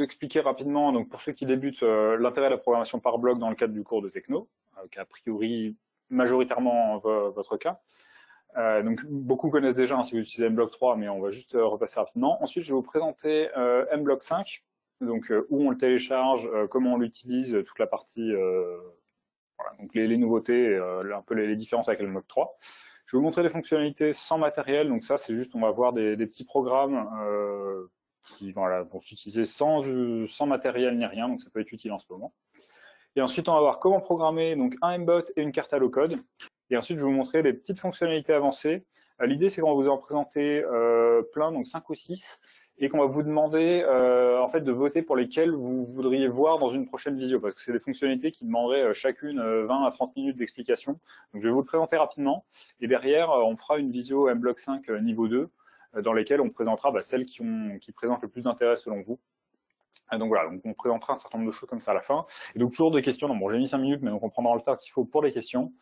expliquer rapidement, donc pour ceux qui débutent, l'intérêt de la programmation par bloc dans le cadre du cours de techno, qui est a priori majoritairement votre cas. Donc beaucoup connaissent déjà si vous utilisez MBlock 3, mais on va juste repasser rapidement. Ensuite, je vais vous présenter MBlock 5, donc où on le télécharge, comment on l'utilise, toute la partie, voilà, donc les nouveautés, un peu les différences avec MBlock 3. Je vais vous montrer les fonctionnalités sans matériel, donc ça c'est juste, on va voir des petits programmes qui voilà, vont s'utiliser sans matériel ni rien, donc ça peut être utile en ce moment. Et ensuite on va voir comment programmer donc un mbot et une carte allo code. Et ensuite je vais vous montrer des petites fonctionnalités avancées. L'idée c'est qu'on va vous en présenter plein, donc 5 ou 6, et qu'on va vous demander en fait de voter pour lesquels vous voudriez voir dans une prochaine visio, parce que c'est des fonctionnalités qui demanderaient chacune 20 à 30 minutes d'explication. Donc je vais vous le présenter rapidement, et derrière on fera une visio MBlock 5 niveau 2, dans lesquelles on présentera celles qui présentent le plus d'intérêt selon vous. Donc voilà, donc on présentera un certain nombre de choses comme ça à la fin. Et donc toujours des questions, donc bon j'ai mis 5 minutes, mais donc on prendra le temps qu'il faut pour les questions.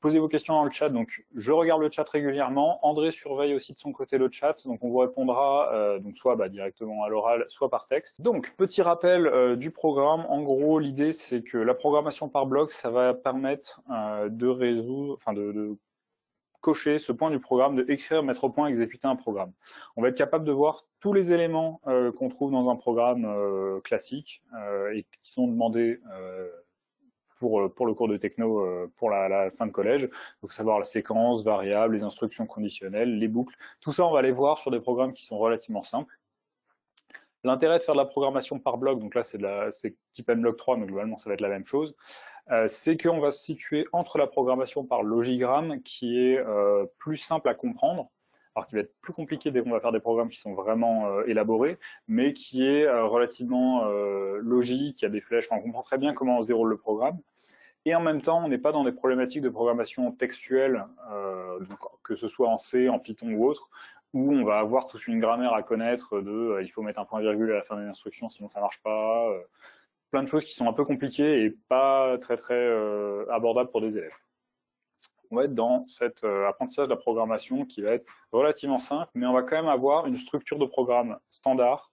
Posez vos questions dans le chat, donc je regarde le chat régulièrement, André surveille aussi de son côté le chat, donc on vous répondra donc soit directement à l'oral, soit par texte. Donc petit rappel du programme, en gros l'idée c'est que la programmation par bloc, ça va permettre de résoudre, enfin de cocher ce point du programme, de écrire, mettre au point, exécuter un programme. On va être capable de voir tous les éléments qu'on trouve dans un programme classique et qui sont demandés pour le cours de techno pour la fin de collège, donc savoir la séquence, variable, les instructions conditionnelles, les boucles, tout ça on va les voir sur des programmes qui sont relativement simples. L'intérêt de faire de la programmation par bloc, donc là c'est type MBlock 3, mais globalement ça va être la même chose, c'est qu'on va se situer entre la programmation par logigramme qui est plus simple à comprendre, alors qui va être plus compliqué dès qu'on va faire des programmes qui sont vraiment élaborés, mais qui est relativement logique, qui a des flèches, enfin, on comprend très bien comment se déroule le programme. Et en même temps, on n'est pas dans des problématiques de programmation textuelle, donc, que ce soit en C, en Python ou autre, où on va avoir toute une grammaire à connaître de il faut mettre un point-virgule à la fin d'une instruction, sinon ça marche pas. Plein de choses qui sont un peu compliquées et pas très abordables pour des élèves. On va être dans cet apprentissage de la programmation qui va être relativement simple, mais on va quand même avoir une structure de programme standard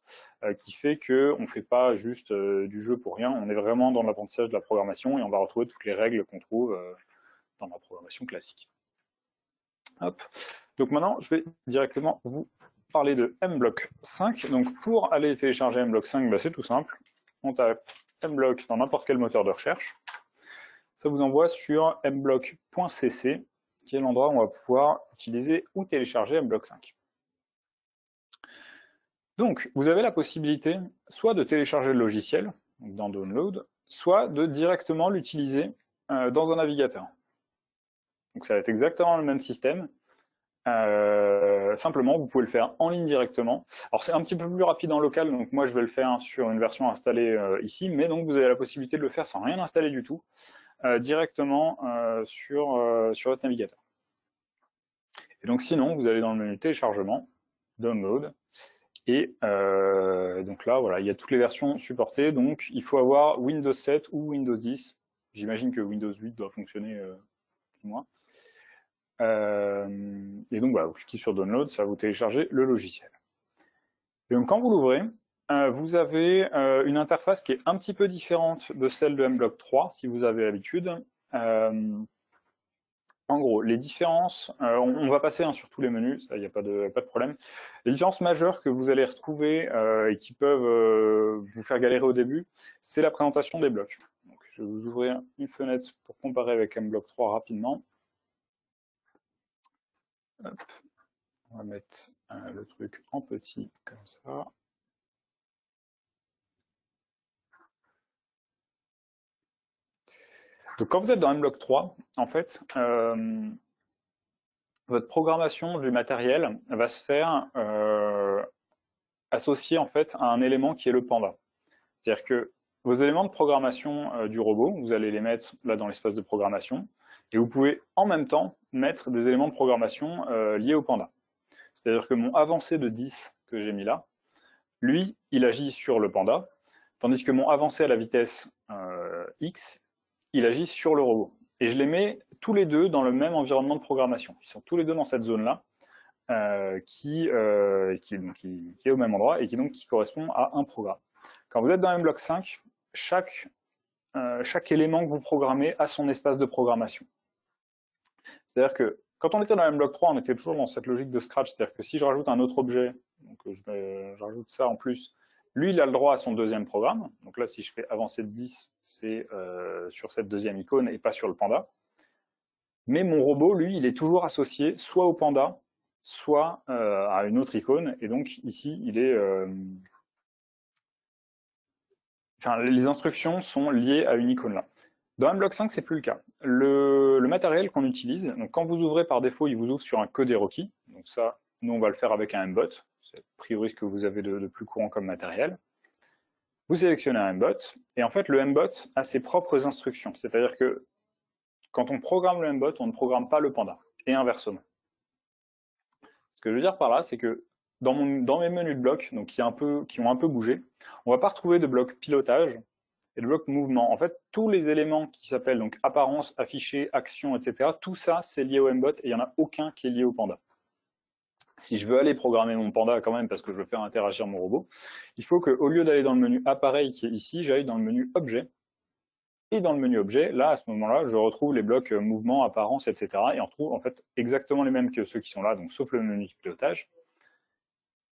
qui fait qu'on ne fait pas juste du jeu pour rien, on est vraiment dans l'apprentissage de la programmation et on va retrouver toutes les règles qu'on trouve dans la programmation classique. Hop. Donc maintenant, je vais directement vous parler de MBlock 5. Donc pour aller télécharger MBlock 5, c'est tout simple. On tape MBlock dans n'importe quel moteur de recherche. Ça vous envoie sur mblock.cc, qui est l'endroit où on va pouvoir utiliser ou télécharger MBlock 5. Donc, vous avez la possibilité soit de télécharger le logiciel, donc dans Download, soit de directement l'utiliser dans un navigateur. Donc ça va être exactement le même système. Simplement, vous pouvez le faire en ligne directement. Alors c'est un petit peu plus rapide en local, donc moi je vais le faire sur une version installée ici, mais donc vous avez la possibilité de le faire sans rien installer du tout, directement sur votre navigateur. Et donc sinon, vous allez dans le menu téléchargement, download, et donc là, voilà, il y a toutes les versions supportées, donc il faut avoir Windows 7 ou Windows 10. J'imagine que Windows 8 doit fonctionner plus ou moins. Et donc voilà, vous cliquez sur Download, ça va vous télécharger le logiciel. Et donc quand vous l'ouvrez, vous avez une interface qui est un petit peu différente de celle de MBlock 3, si vous avez l'habitude. En gros, les différences, on va passer sur tous les menus, il n'y a pas de problème. Les différences majeures que vous allez retrouver et qui peuvent vous faire galérer au début, c'est la présentation des blocs. Donc, je vais vous ouvrir une fenêtre pour comparer avec MBlock 3 rapidement. Hop. On va mettre le truc en petit comme ça. Donc quand vous êtes dans MBlock 3, en fait, votre programmation du matériel va se faire associer en fait à un élément qui est le panda. C'est-à-dire que vos éléments de programmation du robot, vous allez les mettre là dans l'espace de programmation, et vous pouvez en même temps mettre des éléments de programmation liés au panda. C'est-à-dire que mon avancé de 10 que j'ai mis là, lui, il agit sur le panda, tandis que mon avancé à la vitesse X, il agit sur le robot. Et je les mets tous les deux dans le même environnement de programmation. Ils sont tous les deux dans cette zone-là. qui est au même endroit et qui correspond à un programme. Quand vous êtes dans mblox 5, chaque élément que vous programmez a son espace de programmation. C'est-à-dire que quand on était dans mblox 3, on était toujours dans cette logique de Scratch, c'est-à-dire que si je rajoute un autre objet, donc je rajoute ça en plus, lui il a le droit à son deuxième programme. Donc là, si je fais avancer de 10, c'est sur cette deuxième icône et pas sur le panda. Mais mon robot, lui, il est toujours associé soit au panda, soit à une autre icône. Et donc ici, il est, enfin, les instructions sont liées à une icône là. Dans mblox 5, c'est plus le cas. Le matériel qu'on utilise, donc quand vous ouvrez par défaut, il vous ouvre sur un code Rocky. Donc ça, nous on va le faire avec un mbot. C'est a priori ce que vous avez de plus courant comme matériel. Vous sélectionnez un mbot, et en fait le mbot a ses propres instructions. C'est-à-dire que quand on programme le mbot, on ne programme pas le panda, et inversement. Ce que je veux dire par là, c'est que dans mes menus de blocs, donc qui ont un peu bougé, on ne va pas retrouver de bloc pilotage et de bloc mouvement. En fait, tous les éléments qui s'appellent donc apparence, affiché, action, etc., tout ça, c'est lié au mbot et il n'y en a aucun qui est lié au panda. Si je veux aller programmer mon panda quand même parce que je veux faire interagir mon robot, il faut qu'au lieu d'aller dans le menu appareil qui est ici, j'aille dans le menu objet. Et dans le menu objet, là, à ce moment-là, je retrouve les blocs mouvement, apparence, etc. Et on retrouve en fait exactement les mêmes que ceux qui sont là, donc sauf le menu pilotage.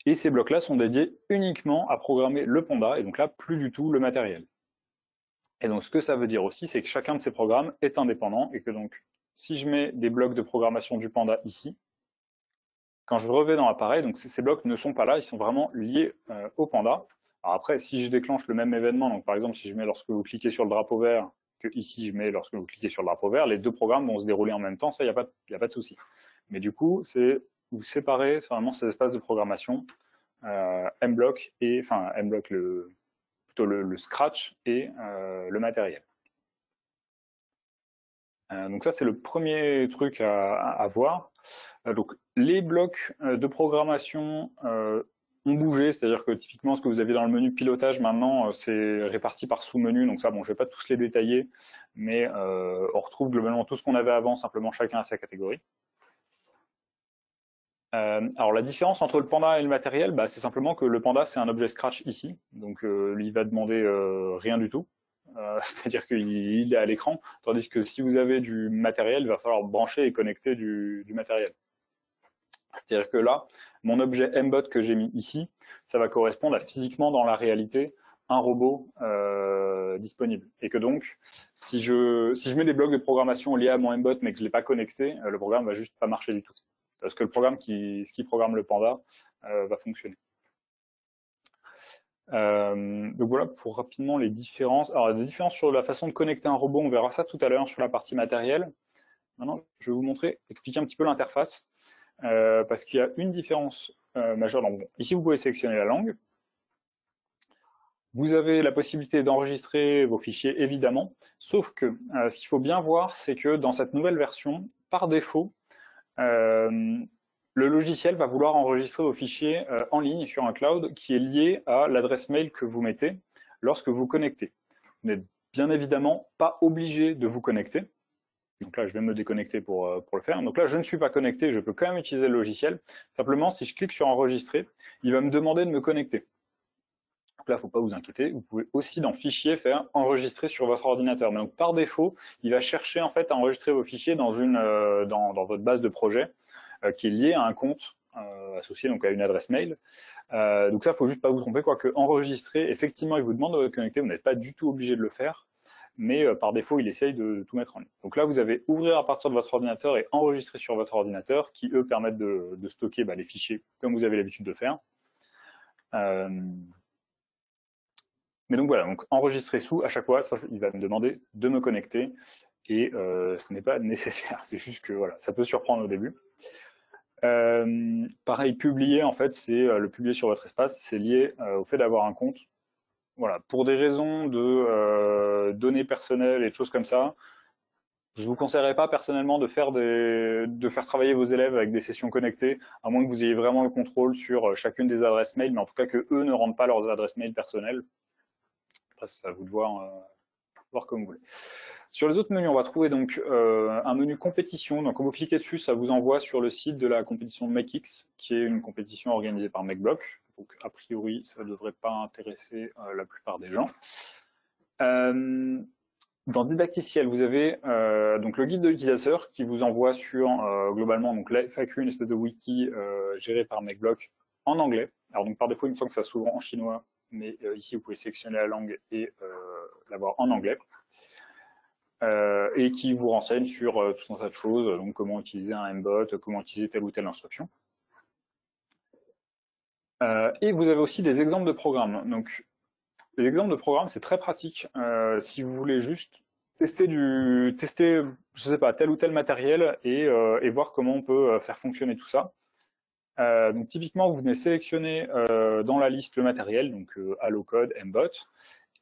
Et ces blocs-là sont dédiés uniquement à programmer le panda, et donc là, plus du tout le matériel. Et donc ce que ça veut dire aussi, c'est que chacun de ces programmes est indépendant, et que donc, si je mets des blocs de programmation du panda ici, quand je revais dans l'appareil, donc ces blocs ne sont pas là, ils sont vraiment liés au panda. Alors après, si je déclenche le même événement, donc par exemple, si je mets lorsque vous cliquez sur le drapeau vert, que ici je mets lorsque vous cliquez sur le drapeau vert, les deux programmes vont se dérouler en même temps, ça, il n'y a pas de souci. Mais du coup, vous séparez vraiment ces espaces de programmation, mblock et, enfin, mblock, plutôt le Scratch et le matériel. Donc ça, c'est le premier truc à voir. Donc les blocs de programmation ont bougé, c'est-à-dire que typiquement ce que vous aviez dans le menu pilotage maintenant, c'est réparti par sous-menu, donc ça, bon, je ne vais pas tous les détailler, mais on retrouve globalement tout ce qu'on avait avant, simplement chacun à sa catégorie. Alors la différence entre le panda et le matériel, bah, c'est simplement que le panda, c'est un objet Scratch ici, donc il va demander rien du tout. C'est-à-dire qu'il est à l'écran, tandis que si vous avez du matériel, il va falloir brancher et connecter du matériel. C'est-à-dire que là, mon objet mbot que j'ai mis ici, ça va correspondre à physiquement dans la réalité un robot disponible. Et que donc, si je mets des blocs de programmation liés à mon mbot mais que je ne l'ai pas connecté, le programme va juste pas marcher du tout. Parce que le programme qui programme le panda va fonctionner. Donc voilà pour rapidement les différences. Alors des différences sur la façon de connecter un robot, on verra ça tout à l'heure sur la partie matérielle. Maintenant, je vais vous expliquer un petit peu l'interface. Parce qu'il y a une différence majeure. Donc, bon, ici, vous pouvez sélectionner la langue. Vous avez la possibilité d'enregistrer vos fichiers, évidemment, sauf que ce qu'il faut bien voir, c'est que dans cette nouvelle version, par défaut, le logiciel va vouloir enregistrer vos fichiers en ligne sur un cloud qui est lié à l'adresse mail que vous mettez lorsque vous connectez. Vous n'êtes bien évidemment pas obligé de vous connecter. Donc là, je vais me déconnecter pour le faire. Donc là, je ne suis pas connecté, je peux quand même utiliser le logiciel. Simplement, si je clique sur enregistrer, il va me demander de me connecter. Donc là, il ne faut pas vous inquiéter. Vous pouvez aussi dans fichier faire enregistrer sur votre ordinateur. Mais donc par défaut, il va chercher en fait à enregistrer vos fichiers dans votre base de projet qui est liée à un compte associé donc à une adresse mail. Donc ça, il ne faut juste pas vous tromper, quoique enregistrer, effectivement, il vous demande de vous connecter, vous n'êtes pas du tout obligé de le faire. Mais par défaut, il essaye de tout mettre en ligne. Donc là, vous avez ouvrir à partir de votre ordinateur et enregistrer sur votre ordinateur, qui eux permettent de stocker les fichiers comme vous avez l'habitude de faire. Mais donc voilà, donc enregistrer sous à chaque fois, ça, il va me demander de me connecter et ce n'est pas nécessaire, c'est juste que voilà, ça peut surprendre au début. Pareil, publier, en fait, c'est le publier sur votre espace, c'est lié au fait d'avoir un compte. Voilà, pour des raisons de données personnelles et de choses comme ça, je ne vous conseillerais pas personnellement de faire travailler vos élèves avec des sessions connectées, à moins que vous ayez vraiment le contrôle sur chacune des adresses mail, mais en tout cas que eux ne rendent pas leurs adresses mail personnelles. Après, c'est à vous de voir comme vous voulez. Sur les autres menus, on va trouver donc un menu compétition. Donc quand vous cliquez dessus, ça vous envoie sur le site de la compétition MakeX, qui est une compétition organisée par MakeBlock. Donc a priori, ça ne devrait pas intéresser la plupart des gens. Dans Didacticiel, vous avez donc le guide de l'utilisateur qui vous envoie sur globalement donc la FAQ, une espèce de wiki géré par MakeBlock en anglais. Alors donc par défaut, il me semble que ça s'ouvre en chinois, mais ici vous pouvez sélectionner la langue et l'avoir en anglais. Et qui vous renseigne sur tout un tas de choses, donc comment utiliser un mbot, comment utiliser telle ou telle instruction. Et vous avez aussi des exemples de programmes. Donc les exemples de programmes, c'est très pratique si vous voulez juste tester, je sais pas, tel ou tel matériel et voir comment on peut faire fonctionner tout ça. Donc typiquement, vous venez sélectionner dans la liste le matériel, donc Allocode, mbot,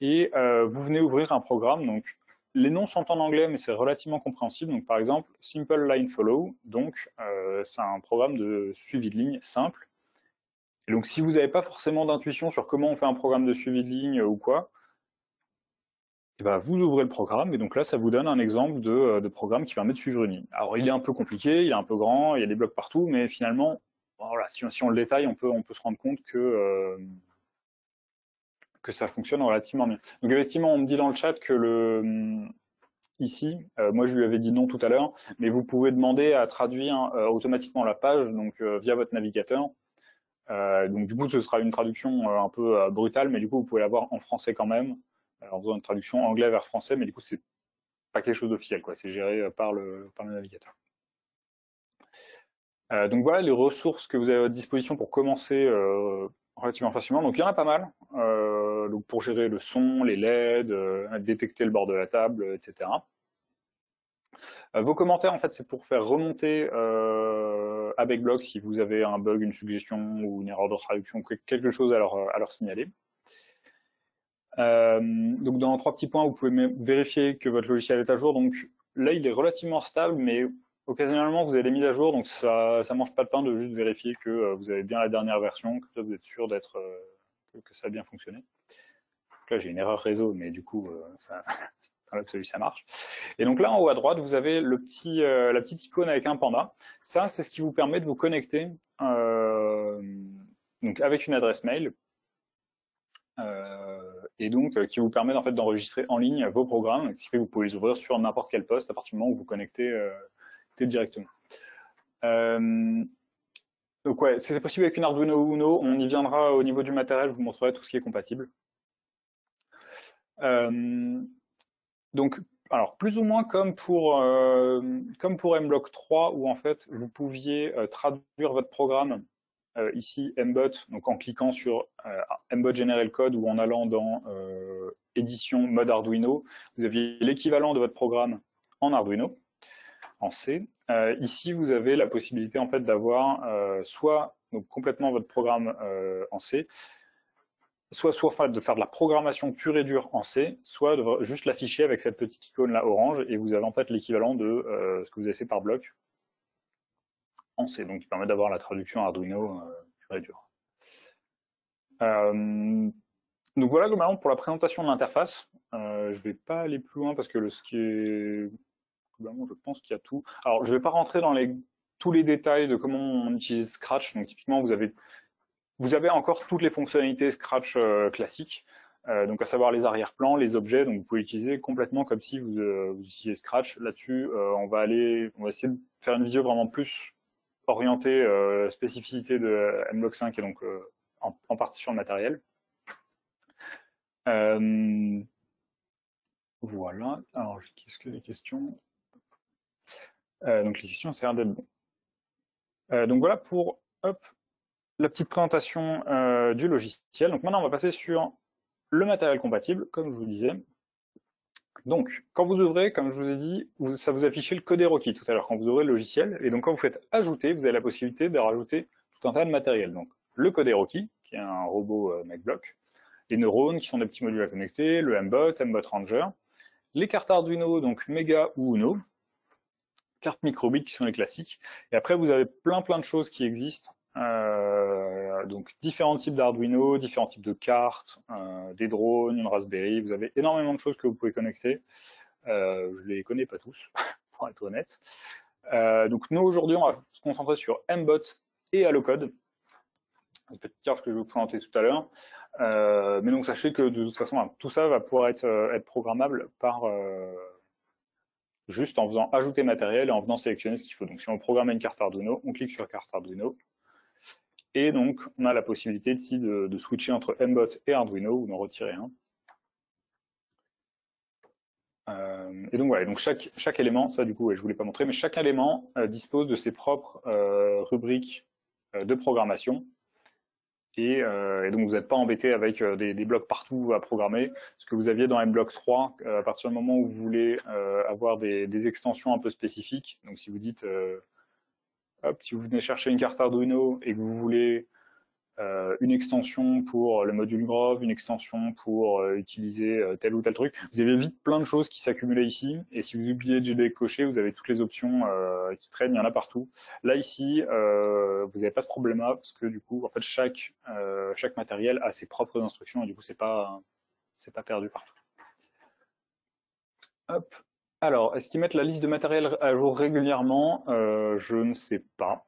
et vous venez ouvrir un programme. Donc les noms sont en anglais, mais c'est relativement compréhensible. Donc par exemple, Simple Line Follow, donc c'est un programme de suivi de ligne simple. Et donc si vous n'avez pas forcément d'intuition sur comment on fait un programme de suivi de ligne ou quoi, et ben, vous ouvrez le programme et donc là ça vous donne un exemple de programme qui permet de suivre une ligne. Alors il est un peu compliqué, il est un peu grand, il y a des blocs partout, mais finalement, voilà, si on le détaille, on peut se rendre compte que ça fonctionne relativement bien. Donc effectivement, on me dit dans le chat que ici, moi je lui avais dit non tout à l'heure, mais vous pouvez demander à traduire automatiquement la page donc via votre navigateur. Donc du coup, ce sera une traduction un peu brutale, mais du coup, vous pouvez l'avoir en français quand même, en faisant une traduction anglais vers français, mais du coup, c'est pas quelque chose d'officiel, quoi. C'est géré par le navigateur. Donc voilà les ressources que vous avez à votre disposition pour commencer relativement facilement. Donc il y en a pas mal. Donc pour gérer le son, les LED, détecter le bord de la table, etc. Vos commentaires, en fait, c'est pour faire remonter à BakeBlock si vous avez un bug, une suggestion ou une erreur de traduction, quelque chose à leur signaler. Donc dans 3 petits points, vous pouvez vérifier que votre logiciel est à jour. Donc là, il est relativement stable, mais occasionnellement, vous avez des mises à jour, donc ça mange pas de pain de juste vérifier que vous avez bien la dernière version, que vous êtes sûr que ça a bien fonctionné. Donc là, j'ai une erreur réseau, mais du coup, dans l'absolu, ça marche. Et donc là, en haut à droite, vous avez la petite icône avec un panda. Ça, c'est ce qui vous permet de vous connecter donc avec une adresse mail et donc qui vous permet en fait d'enregistrer en ligne vos programmes, ce qui fait que vous pouvez les ouvrir sur n'importe quel poste à partir du moment où vous connectez directement. Donc ouais, c'est possible avec une Arduino Uno, on y viendra au niveau du matériel, je vous montrerai tout ce qui est compatible. Donc, alors plus ou moins comme pour mblock 3 où en fait vous pouviez traduire votre programme ici mbot, donc en cliquant sur mbot general code ou en allant dans édition mode Arduino, vous aviez l'équivalent de votre programme en Arduino, en C. Ici vous avez la possibilité en fait d'avoir soit donc complètement votre programme en C, soit de faire de la programmation pure et dure en C, soit de juste l'afficher avec cette petite icône là orange et vous avez en fait l'équivalent de ce que vous avez fait par bloc en C, donc qui permet d'avoir la traduction Arduino pure et dure. Donc voilà globalement pour la présentation de l'interface. Je vais pas aller plus loin parce que globalement je pense qu'il y a tout. Alors je vais pas rentrer dans tous les détails de comment on utilise Scratch. Donc typiquement vous avez encore toutes les fonctionnalités Scratch classiques, donc à savoir les arrière-plans, les objets, donc vous pouvez l'utiliser complètement comme si vous utilisiez Scratch. Là-dessus, on va essayer de faire une vidéo vraiment plus orientée spécificité de mblock 5 et donc en partie sur le matériel. Voilà, alors qu'est-ce que les questions donc les questions, c'est un d'être bon. Donc voilà pour la petite présentation du logiciel. Donc maintenant, on va passer sur le matériel compatible, comme je vous disais. Donc, quand vous ouvrez, comme je vous ai dit, ça vous affiche le codéroki tout à l'heure quand vous ouvrez le logiciel. Et donc, quand vous faites ajouter, vous avez la possibilité de rajouter tout un tas de matériel. Donc, le codéroki, qui est un robot MakeBlock, les neurones, qui sont des petits modules à connecter, le mbot, mbot ranger, les cartes Arduino, donc Mega ou Uno, cartes microbit qui sont les classiques. Et après, vous avez plein de choses qui existent. Donc différents types d'Arduino, différents types de cartes, des drones, une Raspberry, vous avez énormément de choses que vous pouvez connecter. Je les connais pas tous, pour être honnête. Donc nous aujourd'hui, on va se concentrer sur Mbot et Allocode. C'est peut-être ce que je vais vous présenter tout à l'heure. Mais donc sachez que de toute façon, tout ça va pouvoir être programmable par juste en faisant ajouter matériel et en venant sélectionner ce qu'il faut. Donc si on programme une carte Arduino, on clique sur carte Arduino. Et donc on a la possibilité ici de switcher entre Mbot et Arduino ou d'en retirer un. Et donc voilà, donc chaque élément, ça du coup, je ne vous l'ai pas montré, mais chaque élément dispose de ses propres rubriques de programmation. Et donc vous n'êtes pas embêté avec des blocs partout à programmer. Ce que vous aviez dans Mblock 3, à partir du moment où vous voulez avoir des extensions un peu spécifiques, donc si vous dites, hop, si vous venez chercher une carte Arduino et que vous voulez une extension pour le module Grove, une extension pour utiliser tel ou tel truc. Vous avez vite plein de choses qui s'accumulent ici, et si vous oubliez de JDEC coché, vous avez toutes les options qui traînent, il y en a partout. Là ici, vous n'avez pas ce problème-là, parce que du coup, en fait, chaque matériel a ses propres instructions, et du coup, c'est pas perdu partout. Hop. Alors, est-ce qu'ils mettent la liste de matériel à jour régulièrement? Je ne sais pas.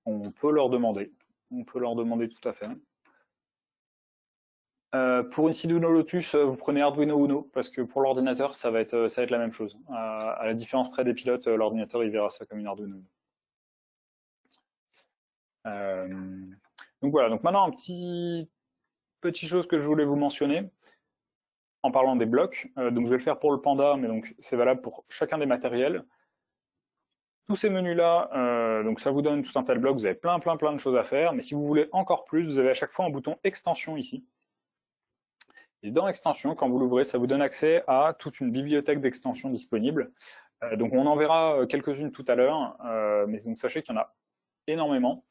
On peut leur demander. On peut leur demander tout à fait. Pour une Arduino Lotus, vous prenez Arduino Uno, parce que pour l'ordinateur, ça va être la même chose. À la différence près des pilotes, l'ordinateur, il verra ça comme une Arduino Uno. Donc voilà, donc maintenant, petite chose que je voulais vous mentionner, en parlant des blocs. Donc je vais le faire pour le Panda, mais donc c'est valable pour chacun des matériels. Tous ces menus-là, donc ça vous donne tout un tas de blocs, vous avez plein de choses à faire, mais si vous voulez encore plus, vous avez à chaque fois un bouton extension ici. Et dans extension, quand vous l'ouvrez, ça vous donne accès à toute une bibliothèque d'extensions disponibles. Donc on en verra quelques-unes tout à l'heure, mais donc sachez qu'il y en a énormément.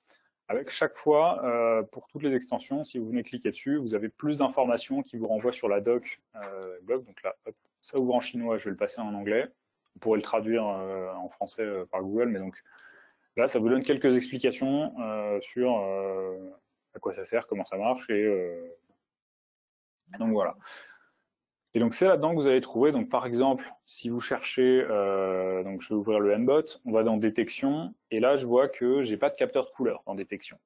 Avec chaque fois, pour toutes les extensions, si vous venez cliquer dessus, vous avez plus d'informations qui vous renvoient sur la doc blog. Donc là, hop, ça ouvre en chinois, je vais le passer en anglais. Vous pourrez le traduire en français par Google, mais donc là, ça vous donne quelques explications sur à quoi ça sert, comment ça marche, et donc voilà. Et donc c'est là-dedans que vous allez trouver, donc par exemple, si vous cherchez, donc je vais ouvrir le Mbot, on va dans détection, et là je vois que j'ai pas de capteur de couleur dans détection.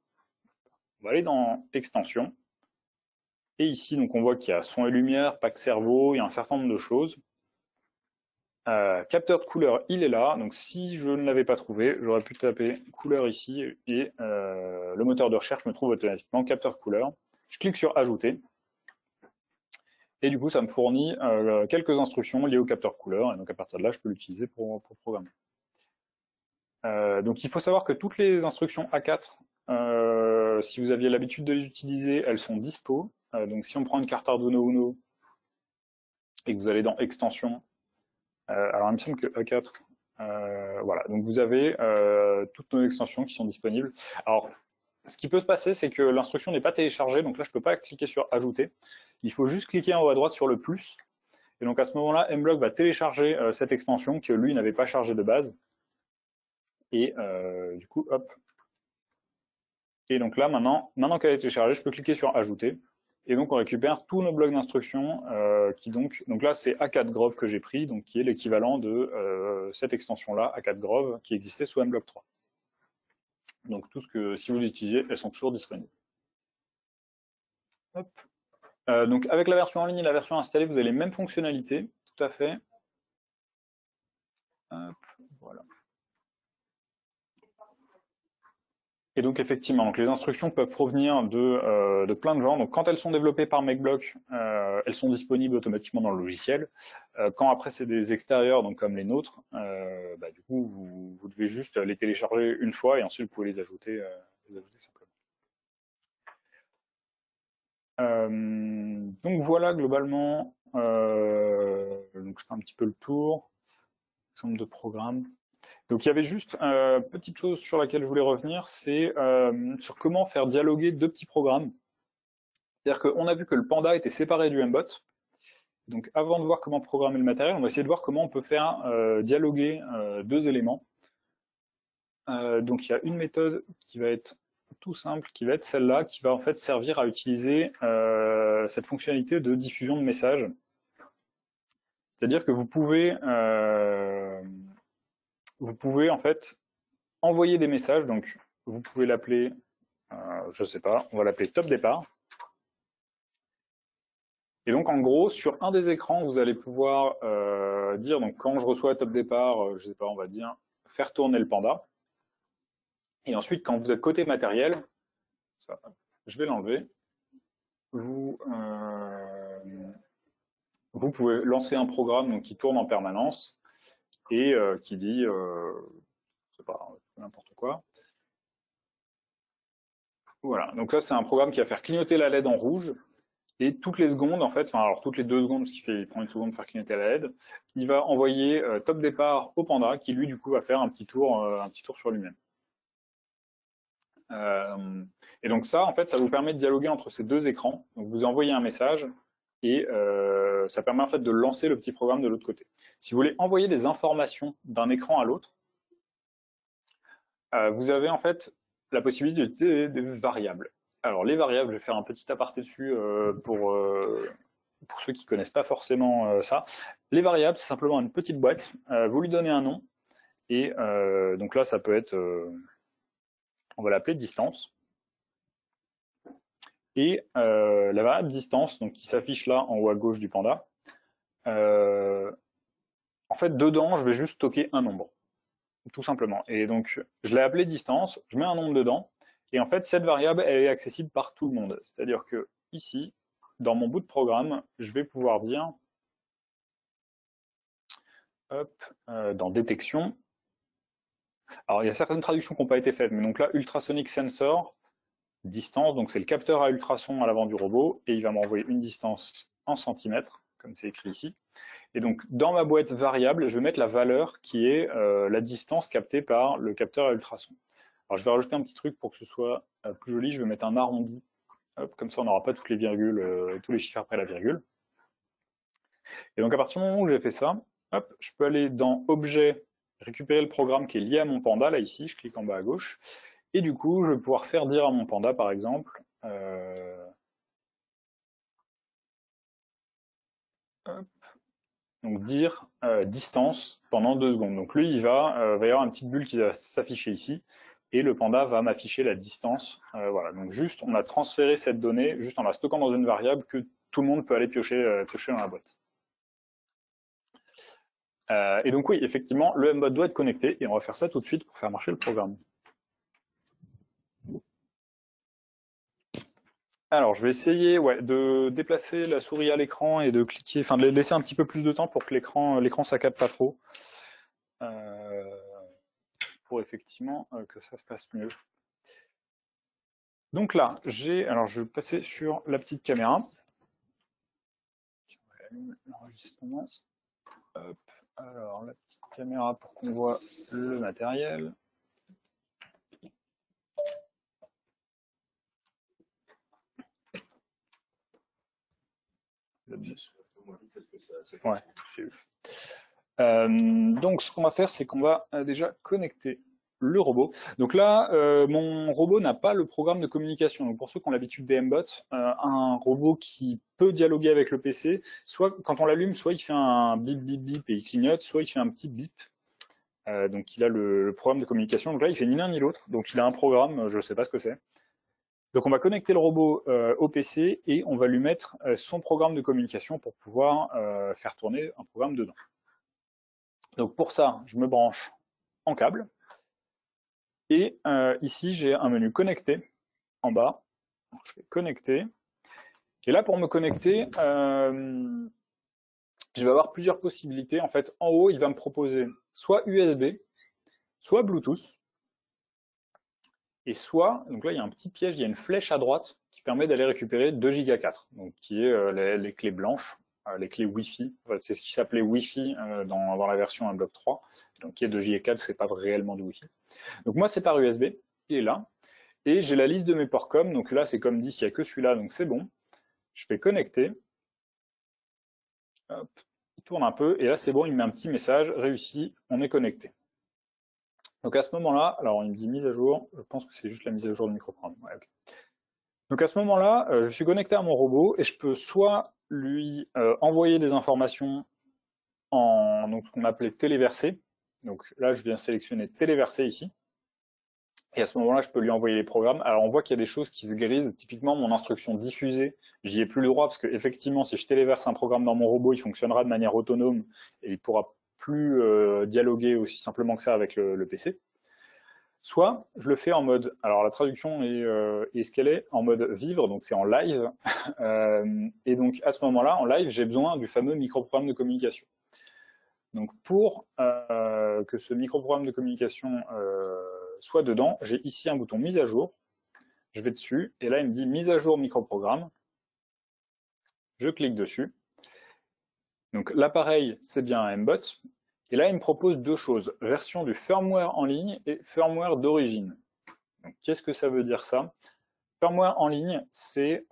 On va aller dans extension, et ici donc on voit qu'il y a son et lumière, pack cerveau, il y a un certain nombre de choses. Capteur de couleur, il est là, donc si je ne l'avais pas trouvé, j'aurais pu taper couleur ici, et le moteur de recherche me trouve automatiquement capteur de couleur. Je clique sur ajouter. Et du coup, ça me fournit quelques instructions liées au capteur couleur, et donc à partir de là, je peux l'utiliser pour programmer. Donc il faut savoir que toutes les instructions A4, si vous aviez l'habitude de les utiliser, elles sont dispo. Donc si on prend une carte Arduino Uno et que vous allez dans extension, alors il me semble que A4, voilà, donc vous avez toutes nos extensions qui sont disponibles. Alors, ce qui peut se passer, c'est que l'instruction n'est pas téléchargée, donc là je ne peux pas cliquer sur ajouter. Il faut juste cliquer en haut à droite sur le plus. Et donc à ce moment-là, Mblock va télécharger cette extension que lui n'avait pas chargée de base. Et du coup, hop. Et donc là, maintenant qu'elle est téléchargée, je peux cliquer sur ajouter. Et donc on récupère tous nos blocs d'instructions qui donc là c'est A4 Grove que j'ai pris, donc qui est l'équivalent de cette extension-là, A4 Grove, qui existait sous Mblock 3. Donc tout ce que, si vous l'utilisez, elles sont toujours disponibles. Hop. Donc avec la version en ligne et la version installée, vous avez les mêmes fonctionnalités, tout à fait. Hop, voilà. Et donc effectivement, donc les instructions peuvent provenir de plein de gens. Donc quand elles sont développées par MakeBlock, elles sont disponibles automatiquement dans le logiciel. Quand après c'est des extérieurs, donc comme les nôtres, du coup vous devez juste les télécharger une fois et ensuite vous pouvez les ajouter simplement. Donc voilà globalement, donc je fais un petit peu le tour, ensemble de programmes. Donc il y avait juste une petite chose sur laquelle je voulais revenir, c'est sur comment faire dialoguer deux petits programmes. C'est-à-dire qu'on a vu que le Panda était séparé du Mbot. Donc avant de voir comment programmer le matériel, on va essayer de voir comment on peut faire dialoguer deux éléments. Donc il y a une méthode qui va être tout simple, qui va être celle-là, qui va en fait servir à utiliser cette fonctionnalité de diffusion de messages. C'est-à-dire que vous pouvez en fait envoyer des messages. Donc, vous pouvez l'appeler, je sais pas, on va l'appeler top départ. Et donc, en gros, sur un des écrans, vous allez pouvoir dire, donc quand je reçois top départ, je sais pas, on va dire, faire tourner le panda. Et ensuite, quand vous êtes côté matériel, ça, je vais l'enlever, vous pouvez lancer un programme donc, qui tourne en permanence et qui dit, je sais pas, n'importe quoi. Voilà, donc ça c'est un programme qui va faire clignoter la LED en rouge. Et toutes les secondes, en fait, enfin alors toutes les 2 secondes, ce qui fait il prend une seconde pour faire clignoter la LED, il va envoyer top départ au panda, qui lui du coup va faire un petit tour sur lui-même. Et donc ça, en fait, ça vous permet de dialoguer entre ces deux écrans. Donc vous envoyez un message et ça permet en fait de lancer le petit programme de l'autre côté. Si vous voulez envoyer des informations d'un écran à l'autre, vous avez en fait la possibilité d'utiliser des variables. Alors les variables, je vais faire un petit aparté dessus pour ceux qui ne connaissent pas forcément ça. Les variables, c'est simplement une petite boîte, vous lui donnez un nom, et donc là ça peut être, on va l'appeler distance. Et la variable distance, donc qui s'affiche là en haut à gauche du panda, en fait dedans je vais juste stocker un nombre, tout simplement. Et donc je l'ai appelé distance, je mets un nombre dedans, et en fait cette variable elle est accessible par tout le monde. C'est-à-dire que ici, dans mon bout de programme, je vais pouvoir dire, hop, dans détection, alors il y a certaines traductions qui n'ont pas été faites, mais donc là ultrasonic sensor, distance, donc c'est le capteur à ultrasons à l'avant du robot, et il va m'envoyer une distance en centimètres, comme c'est écrit ici. Et donc dans ma boîte variable, je vais mettre la valeur qui est la distance captée par le capteur à ultrasons. Alors je vais rajouter un petit truc pour que ce soit plus joli, je vais mettre un arrondi, hop, comme ça on n'aura pas toutes les virgules, tous les chiffres après la virgule. Et donc à partir du moment où j'ai fait ça, hop, je peux aller dans Objet, récupérer le programme qui est lié à mon panda, là ici, je clique en bas à gauche, et du coup je vais pouvoir faire dire à mon panda par exemple, hop, donc dire distance pendant 2 secondes. Donc lui, il va y avoir une petite bulle qui va s'afficher ici, et le panda va m'afficher la distance. Voilà, donc juste, on a transféré cette donnée, juste en la stockant dans une variable que tout le monde peut aller piocher dans la boîte. Et donc oui, effectivement, le mbot doit être connecté, et on va faire ça tout de suite pour faire marcher le programme. Alors, je vais essayer de déplacer la souris à l'écran et de cliquer, enfin de laisser un petit peu plus de temps pour que l'écran saccade pas trop. Pour effectivement que ça se passe mieux. Donc là, alors je vais passer sur la petite caméra. L'enregistrement. Hop, alors la petite caméra pour qu'on voit le matériel. Ouais, j'ai vu. Donc ce qu'on va faire, c'est qu'on va déjà connecter le robot. Donc là, mon robot n'a pas le programme de communication. Donc pour ceux qui ont l'habitude des mbots, un robot qui peut dialoguer avec le PC, soit quand on l'allume, soit il fait un bip bip bip et il clignote, soit il fait un petit bip. Donc il a le programme de communication. Donc là, il fait ni l'un ni l'autre. Donc il a un programme, je ne sais pas ce que c'est. Donc on va connecter le robot au PC et on va lui mettre son programme de communication pour pouvoir faire tourner un programme dedans. Donc pour ça, je me branche en câble. Et ici, j'ai un menu connecter en bas. Donc, je fais connecter. Et là, pour me connecter, je vais avoir plusieurs possibilités. En fait, en haut, il va me proposer soit USB, soit Bluetooth, et soit, donc là, il y a un petit piège, il y a une flèche à droite qui permet d'aller récupérer 2 Go 4, donc qui est les clés blanches, les clés Wi-Fi. En fait, c'est ce qui s'appelait Wi-Fi dans la version 1.3, donc qui est 2 Go 4, c'est pas réellement du Wi-Fi. Donc moi, c'est par USB, il est là. Et j'ai la liste de mes ports com, donc là, c'est comme dit, s'il n'y a que celui-là, donc c'est bon. Je fais connecter. Hop, il tourne un peu, et là, c'est bon, il me met un petit message, réussi, on est connecté. Donc à ce moment-là, alors il me dit mise à jour, je pense que c'est juste la mise à jour du microprogramme. Ouais, okay. Donc à ce moment-là, je suis connecté à mon robot, et je peux soit lui envoyer des informations donc, ce qu'on appelait téléversé. Donc là, je viens sélectionner téléversé ici. Et à ce moment-là, je peux lui envoyer les programmes. Alors, on voit qu'il y a des choses qui se grisent. Typiquement, mon instruction diffuser, j'y ai plus le droit parce que effectivement, si je téléverse un programme dans mon robot, il fonctionnera de manière autonome et il pourra plus dialoguer aussi simplement que ça avec le PC. Soit je le fais en mode, alors la traduction est ce qu'elle est, en mode vivre, donc c'est en live. Et donc à ce moment-là, en live, j'ai besoin du fameux microprogramme de communication. Donc pour que ce microprogramme de communication soit dedans, j'ai ici un bouton mise à jour. Je vais dessus et là il me dit mise à jour microprogramme. Je clique dessus. Donc l'appareil c'est bien un mbot. Et là il me propose deux choses, version du firmware en ligne et firmware d'origine. Qu'est-ce que ça veut dire ça? Firmware en ligne, c'est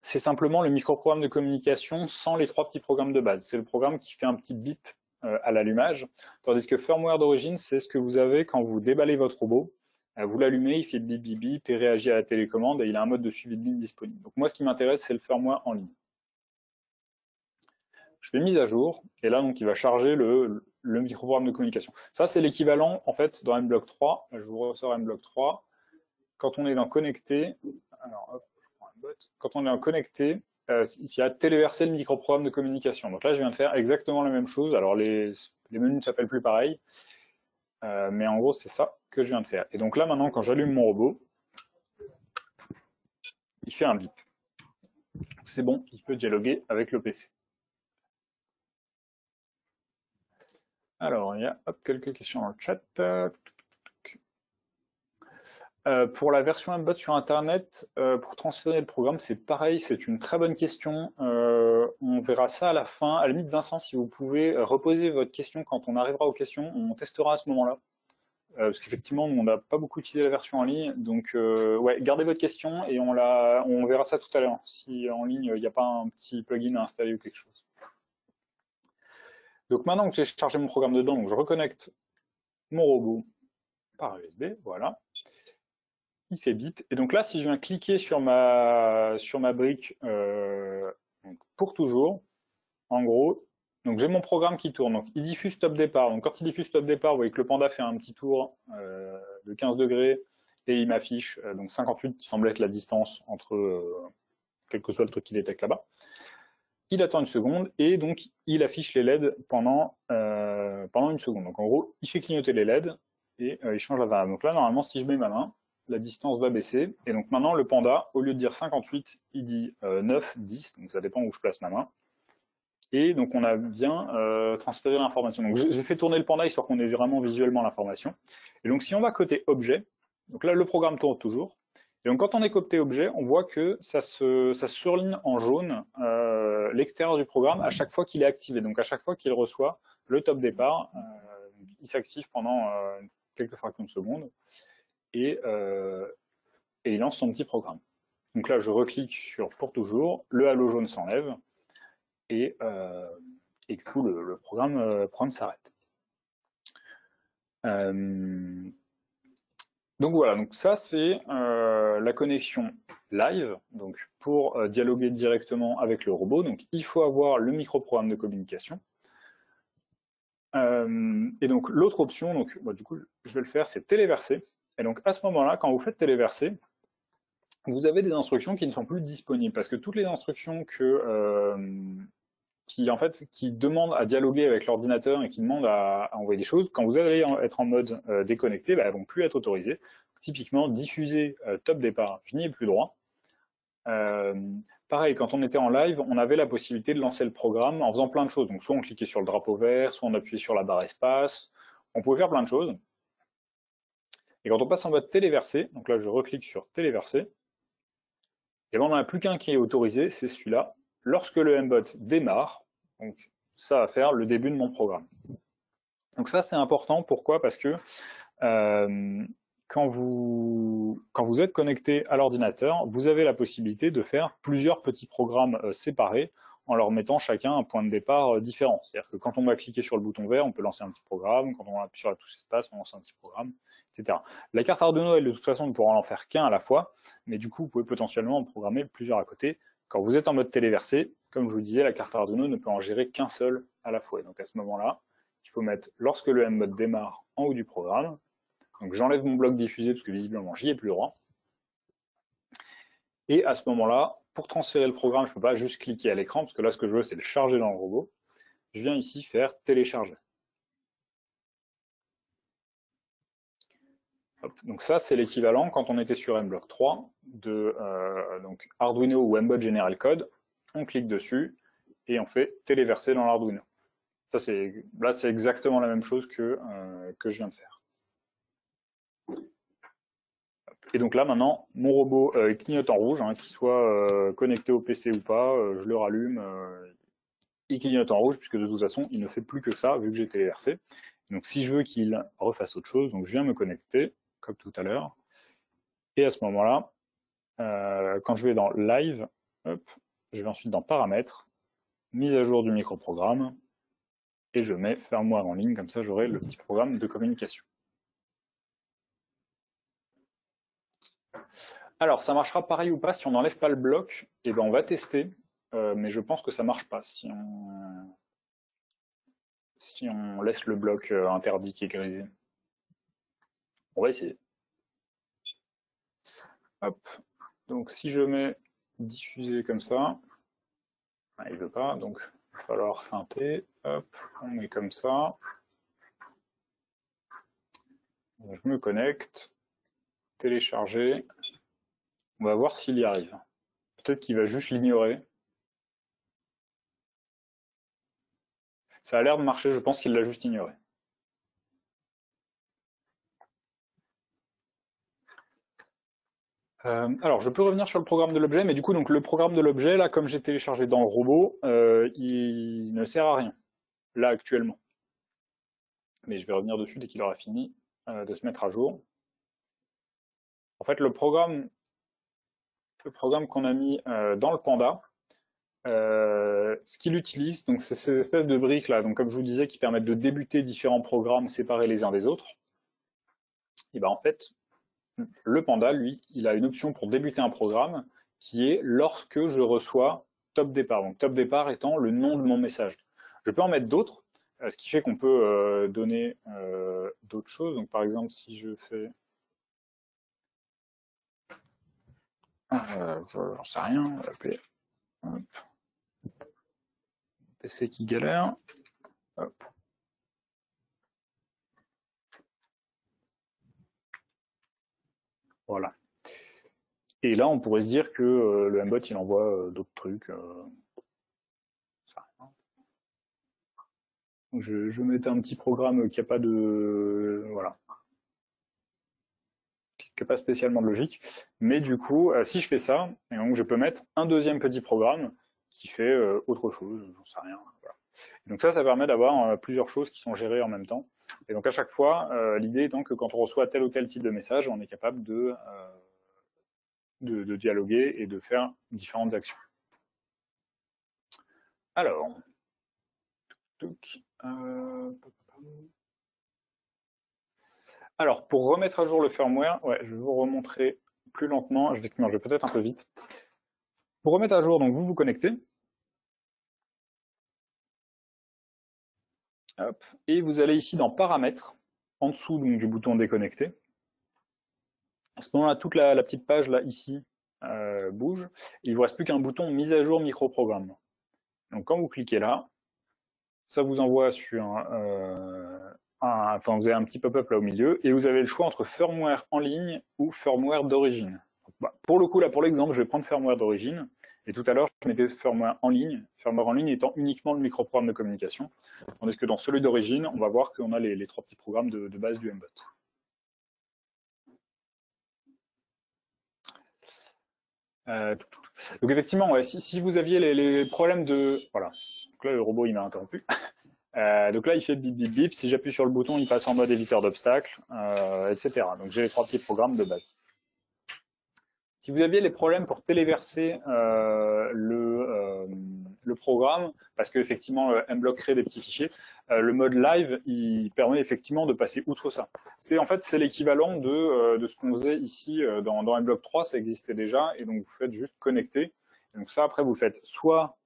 simplement le microprogramme de communication sans les trois petits programmes de base. C'est le programme qui fait un petit bip à l'allumage, tandis que firmware d'origine, c'est ce que vous avez quand vous déballez votre robot. Vous l'allumez, il fait bip bip bip et réagit à la télécommande et il a un mode de suivi de ligne disponible. Donc moi, ce qui m'intéresse, c'est le firmware en ligne. Je fais mise à jour et là, donc, il va charger le microprogramme de communication. Ça, c'est l'équivalent, en fait, dans mblock 3. Je vous ressors mblock 3. Quand on est dans connecté, alors hop, je prends un bot. Quand on est dans connecté, il y a téléverser le microprogramme de communication. Donc là, je viens de faire exactement la même chose. Alors les menus ne s'appellent plus pareil, mais en gros, c'est ça que je viens de faire. Et donc là, maintenant, quand j'allume mon robot, il fait un bip. C'est bon, il peut dialoguer avec le PC. Alors, il y a quelques questions dans le chat. Pour la version mbot sur Internet, pour transférer le programme, c'est pareil, c'est une très bonne question. On verra ça à la fin. À la limite, Vincent, si vous pouvez reposer votre question quand on arrivera aux questions, on testera à ce moment-là. Parce qu'effectivement, on n'a pas beaucoup utilisé la version en ligne. Donc, ouais, gardez votre question et on verra ça tout à l'heure, si en ligne, il n'y a pas un petit plugin à installer ou quelque chose. Donc maintenant que j'ai chargé mon programme dedans, donc je reconnecte mon robot par USB, voilà. Il fait bip. Et donc là, si je viens cliquer sur ma brique pour toujours, en gros, donc j'ai mon programme qui tourne. Donc il diffuse top départ. Donc quand il diffuse top départ, vous voyez que le panda fait un petit tour de 15 degrés et il m'affiche donc 58 qui semble être la distance entre quel que soit le truc qu'il détecte là-bas. Il attend une seconde et donc il affiche les LED pendant une seconde. Donc en gros, il fait clignoter les LED et il change la variable. Donc là, normalement, si je mets ma main, la distance va baisser. Et donc maintenant, le panda, au lieu de dire 58, il dit 9, 10. Donc ça dépend où je place ma main. Et donc on a bien transféré l'information. Donc j'ai fait tourner le panda histoire qu'on ait vraiment visuellement l'information. Et donc si on va côté objet, donc là le programme tourne toujours. Et donc quand on est côté objet, on voit que ça se surligne en jaune l'extérieur du programme à chaque fois qu'il est activé. Donc à chaque fois qu'il reçoit le top départ, il s'active pendant quelques fractions de seconde et il lance son petit programme. Donc là je reclique sur pour toujours, le halo jaune s'enlève et du coup le programme s'arrête. Donc voilà, donc ça c'est la connexion live, donc pour dialoguer directement avec le robot. Donc il faut avoir le microprogramme de communication. Et donc l'autre option, donc du coup je vais le faire, c'est téléverser. Et donc à ce moment-là, quand vous faites téléverser, vous avez des instructions qui ne sont plus disponibles parce que toutes les instructions qui demandent à dialoguer avec l'ordinateur et qui demandent à envoyer des choses, quand vous allez être en mode déconnecté, elles vont plus être autorisées. Typiquement, diffuser top départ, je n'y ai plus droit. Pareil, quand on était en live, on avait la possibilité de lancer le programme en faisant plein de choses. Donc soit on cliquait sur le drapeau vert, soit on appuyait sur la barre espace, on pouvait faire plein de choses. Et quand on passe en mode téléversé, donc là je reclique sur téléverser, et ben on n'en a plus qu'un qui est autorisé, c'est celui-là. Lorsque le mbot démarre, donc ça va faire le début de mon programme. Donc ça c'est important, pourquoi? Parce que quand vous êtes connecté à l'ordinateur, vous avez la possibilité de faire plusieurs petits programmes séparés en leur mettant chacun un point de départ différent. C'est-à-dire que quand on va cliquer sur le bouton vert, on peut lancer un petit programme, quand on appuie sur la touche espace, on lance un petit programme, etc. La carte Arduino, elle, de toute façon, ne pourra en faire qu'un à la fois, mais du coup, vous pouvez potentiellement en programmer plusieurs à côté. Quand vous êtes en mode téléversé, comme je vous disais, la carte Arduino ne peut en gérer qu'un seul à la fois. Donc à ce moment-là, il faut mettre, lorsque le mbot démarre, en haut du programme. Donc j'enlève mon bloc diffusé parce que visiblement j'y ai plus droit. Et à ce moment-là, pour transférer le programme, je ne peux pas juste cliquer à l'écran, parce que là ce que je veux c'est le charger dans le robot. Je viens ici faire télécharger. Hop. Donc ça c'est l'équivalent quand on était sur mblock 3 de donc Arduino ou mbot General Code. On clique dessus et on fait téléverser dans l'Arduino. Là c'est exactement la même chose que je viens de faire. Et donc là maintenant, mon robot clignote en rouge, hein, qu'il soit connecté au PC ou pas, je le rallume, il clignote en rouge, puisque de toute façon, il ne fait plus que ça, vu que j'ai téléversé. Donc si je veux qu'il refasse autre chose, donc je viens me connecter, comme tout à l'heure, et à ce moment-là, quand je vais dans Live, hop, je vais ensuite dans Paramètres, mise à jour du microprogramme, et je mets Firmware en ligne, comme ça j'aurai le petit programme de communication. Alors, ça marchera pareil ou pas si on n'enlève pas le bloc. Eh ben, on va tester, mais je pense que ça marche pas si on laisse le bloc interdit qui est grisé. On va essayer. Hop. Donc, si je mets diffuser comme ça, il veut pas, donc il va falloir feinter. Hop, on met comme ça. Je me connecte, télécharger. On va voir s'il y arrive. Peut-être qu'il va juste l'ignorer. Ça a l'air de marcher, je pense qu'il l'a juste ignoré. Alors, je peux revenir sur le programme de l'objet, mais du coup, donc le programme de l'objet, là, comme j'ai téléchargé dans le robot, il ne sert à rien, là, actuellement. Mais je vais revenir dessus dès qu'il aura fini de se mettre à jour. En fait, le programme qu'on a mis dans le Panda, ce qu'il utilise, donc c'est ces espèces de briques là, donc comme je vous disais, qui permettent de débuter différents programmes séparés les uns des autres. Et ben en fait, le Panda, lui, il a une option pour débuter un programme qui est lorsque je reçois top départ. Donc top départ étant le nom de mon message. Je peux en mettre d'autres, ce qui fait qu'on peut donner d'autres choses. Donc par exemple, si je fais... j'en sais rien, on va appeler... Hop. PC qui galère. Hop. Voilà. Et là, on pourrait se dire que le mbot, il envoie d'autres trucs. Je mettais un petit programme qui n'a pas de... Voilà. Qui n'a pas spécialement de logique. Mais du coup, si je fais ça, et donc je peux mettre un deuxième petit programme qui fait autre chose, j'en sais rien. Voilà. Donc ça permet d'avoir plusieurs choses qui sont gérées en même temps. Et donc à chaque fois, l'idée étant que quand on reçoit tel ou tel type de message, on est capable de dialoguer et de faire différentes actions. Alors, alors pour remettre à jour le firmware, ouais, je vais vous remontrer plus lentement. Je vais peut-être un peu vite. Pour remettre à jour, donc vous vous connectez. Hop, et vous allez ici dans Paramètres, en dessous donc, du bouton déconnecter. À ce moment-là, toute la petite page là ici bouge. Il ne vous reste plus qu'un bouton mise à jour microprogramme. Donc quand vous cliquez là, ça vous envoie sur enfin vous avez un petit pop-up là au milieu et vous avez le choix entre firmware en ligne ou firmware d'origine. Pour le coup là, pour l'exemple, je vais prendre firmware d'origine. Et tout à l'heure, je mettais firmware en ligne étant uniquement le microprogramme de communication, tandis que dans celui d'origine, on va voir qu'on a les trois petits programmes de base du mbot. Donc effectivement, ouais, si vous aviez les problèmes de... Voilà, donc là le robot il m'a interrompu. Donc là il fait bip bip bip, si j'appuie sur le bouton il passe en mode éviteur d'obstacles, etc. Donc j'ai les trois petits programmes de base. Si vous aviez les problèmes pour téléverser le programme, parce qu'effectivement mblock crée des petits fichiers, le mode live il permet effectivement de passer outre ça. En fait c'est l'équivalent de ce qu'on faisait ici dans mblock 3, ça existait déjà, et donc vous faites juste connecter. Et donc ça après vous faites soit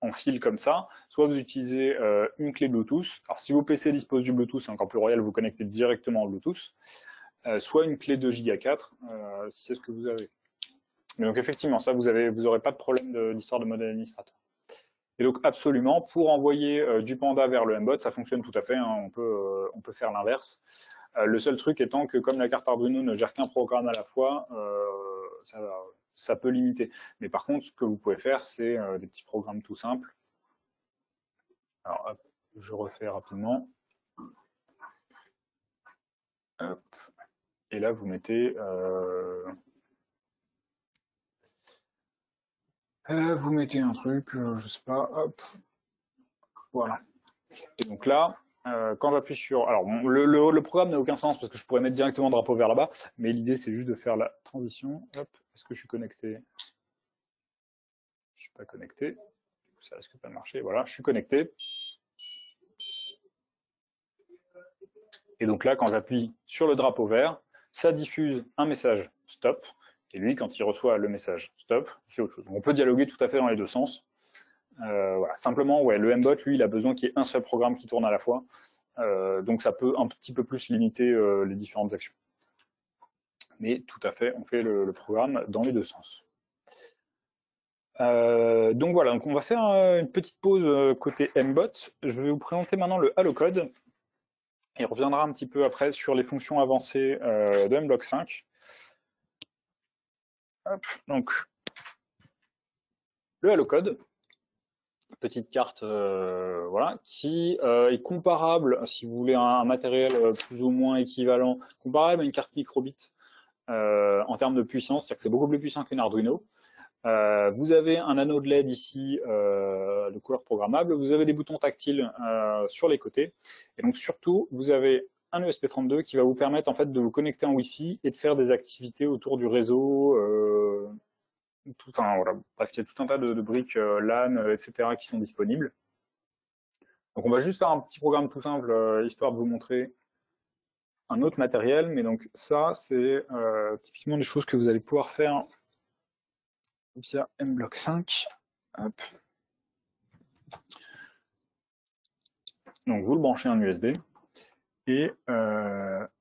en fil comme ça, soit vous utilisez une clé Bluetooth. Alors si vos PC disposent du Bluetooth, c'est encore plus royal, vous connectez directement au Bluetooth, soit une clé 2 Go 4, si c'est ce que vous avez. Mais donc effectivement, ça, vous n'aurez pas de problème d'histoire de mode administrateur. Et donc absolument, pour envoyer du Panda vers le mbot, ça fonctionne tout à fait, hein, on peut faire l'inverse. Le seul truc étant que comme la carte Arduino ne gère qu'un programme à la fois, ça peut limiter. Mais par contre, ce que vous pouvez faire, c'est des petits programmes tout simples. Alors, hop, je refais rapidement. Hop. Et là, vous mettez... vous mettez un truc, je sais pas, hop, voilà. Et donc là, quand j'appuie sur... Alors, bon, le programme n'a aucun sens parce que je pourrais mettre directement drapeau vers là-bas, mais l'idée, c'est juste de faire la transition. Hop, est-ce que je suis connecté? Je suis pas connecté. Ça risque pas de marcher. Voilà, je suis connecté. Et donc là, quand j'appuie sur le drapeau vert, ça diffuse un message stop. Et lui, quand il reçoit le message stop, il fait autre chose. Donc on peut dialoguer tout à fait dans les deux sens. Voilà. Simplement, ouais, le mbot, lui, il a besoin qu'il y ait un seul programme qui tourne à la fois. Donc ça peut un petit peu plus limiter les différentes actions. Mais tout à fait, on fait le programme dans les deux sens. Donc voilà, donc on va faire une petite pause côté mbot. Je vais vous présenter maintenant le HaloCode. Et on reviendra un petit peu après sur les fonctions avancées de mblox 5. Hop, donc, le HaloCode, petite carte voilà, qui est comparable, si vous voulez un matériel plus ou moins équivalent, comparable à une carte microbit en termes de puissance, c'est-à-dire que c'est beaucoup plus puissant qu'une Arduino. Vous avez un anneau de LED ici de couleur programmable, vous avez des boutons tactiles sur les côtés, et donc surtout vous avez un ESP32 qui va vous permettre en fait de vous connecter en Wi-Fi et de faire des activités autour du réseau, voilà. Bref, il y a tout un tas de briques LAN, etc. qui sont disponibles. Donc on va juste faire un petit programme tout simple, histoire de vous montrer un autre matériel, mais donc ça c'est typiquement des choses que vous allez pouvoir faire via mblox 5. Hop. Donc vous le branchez en USB et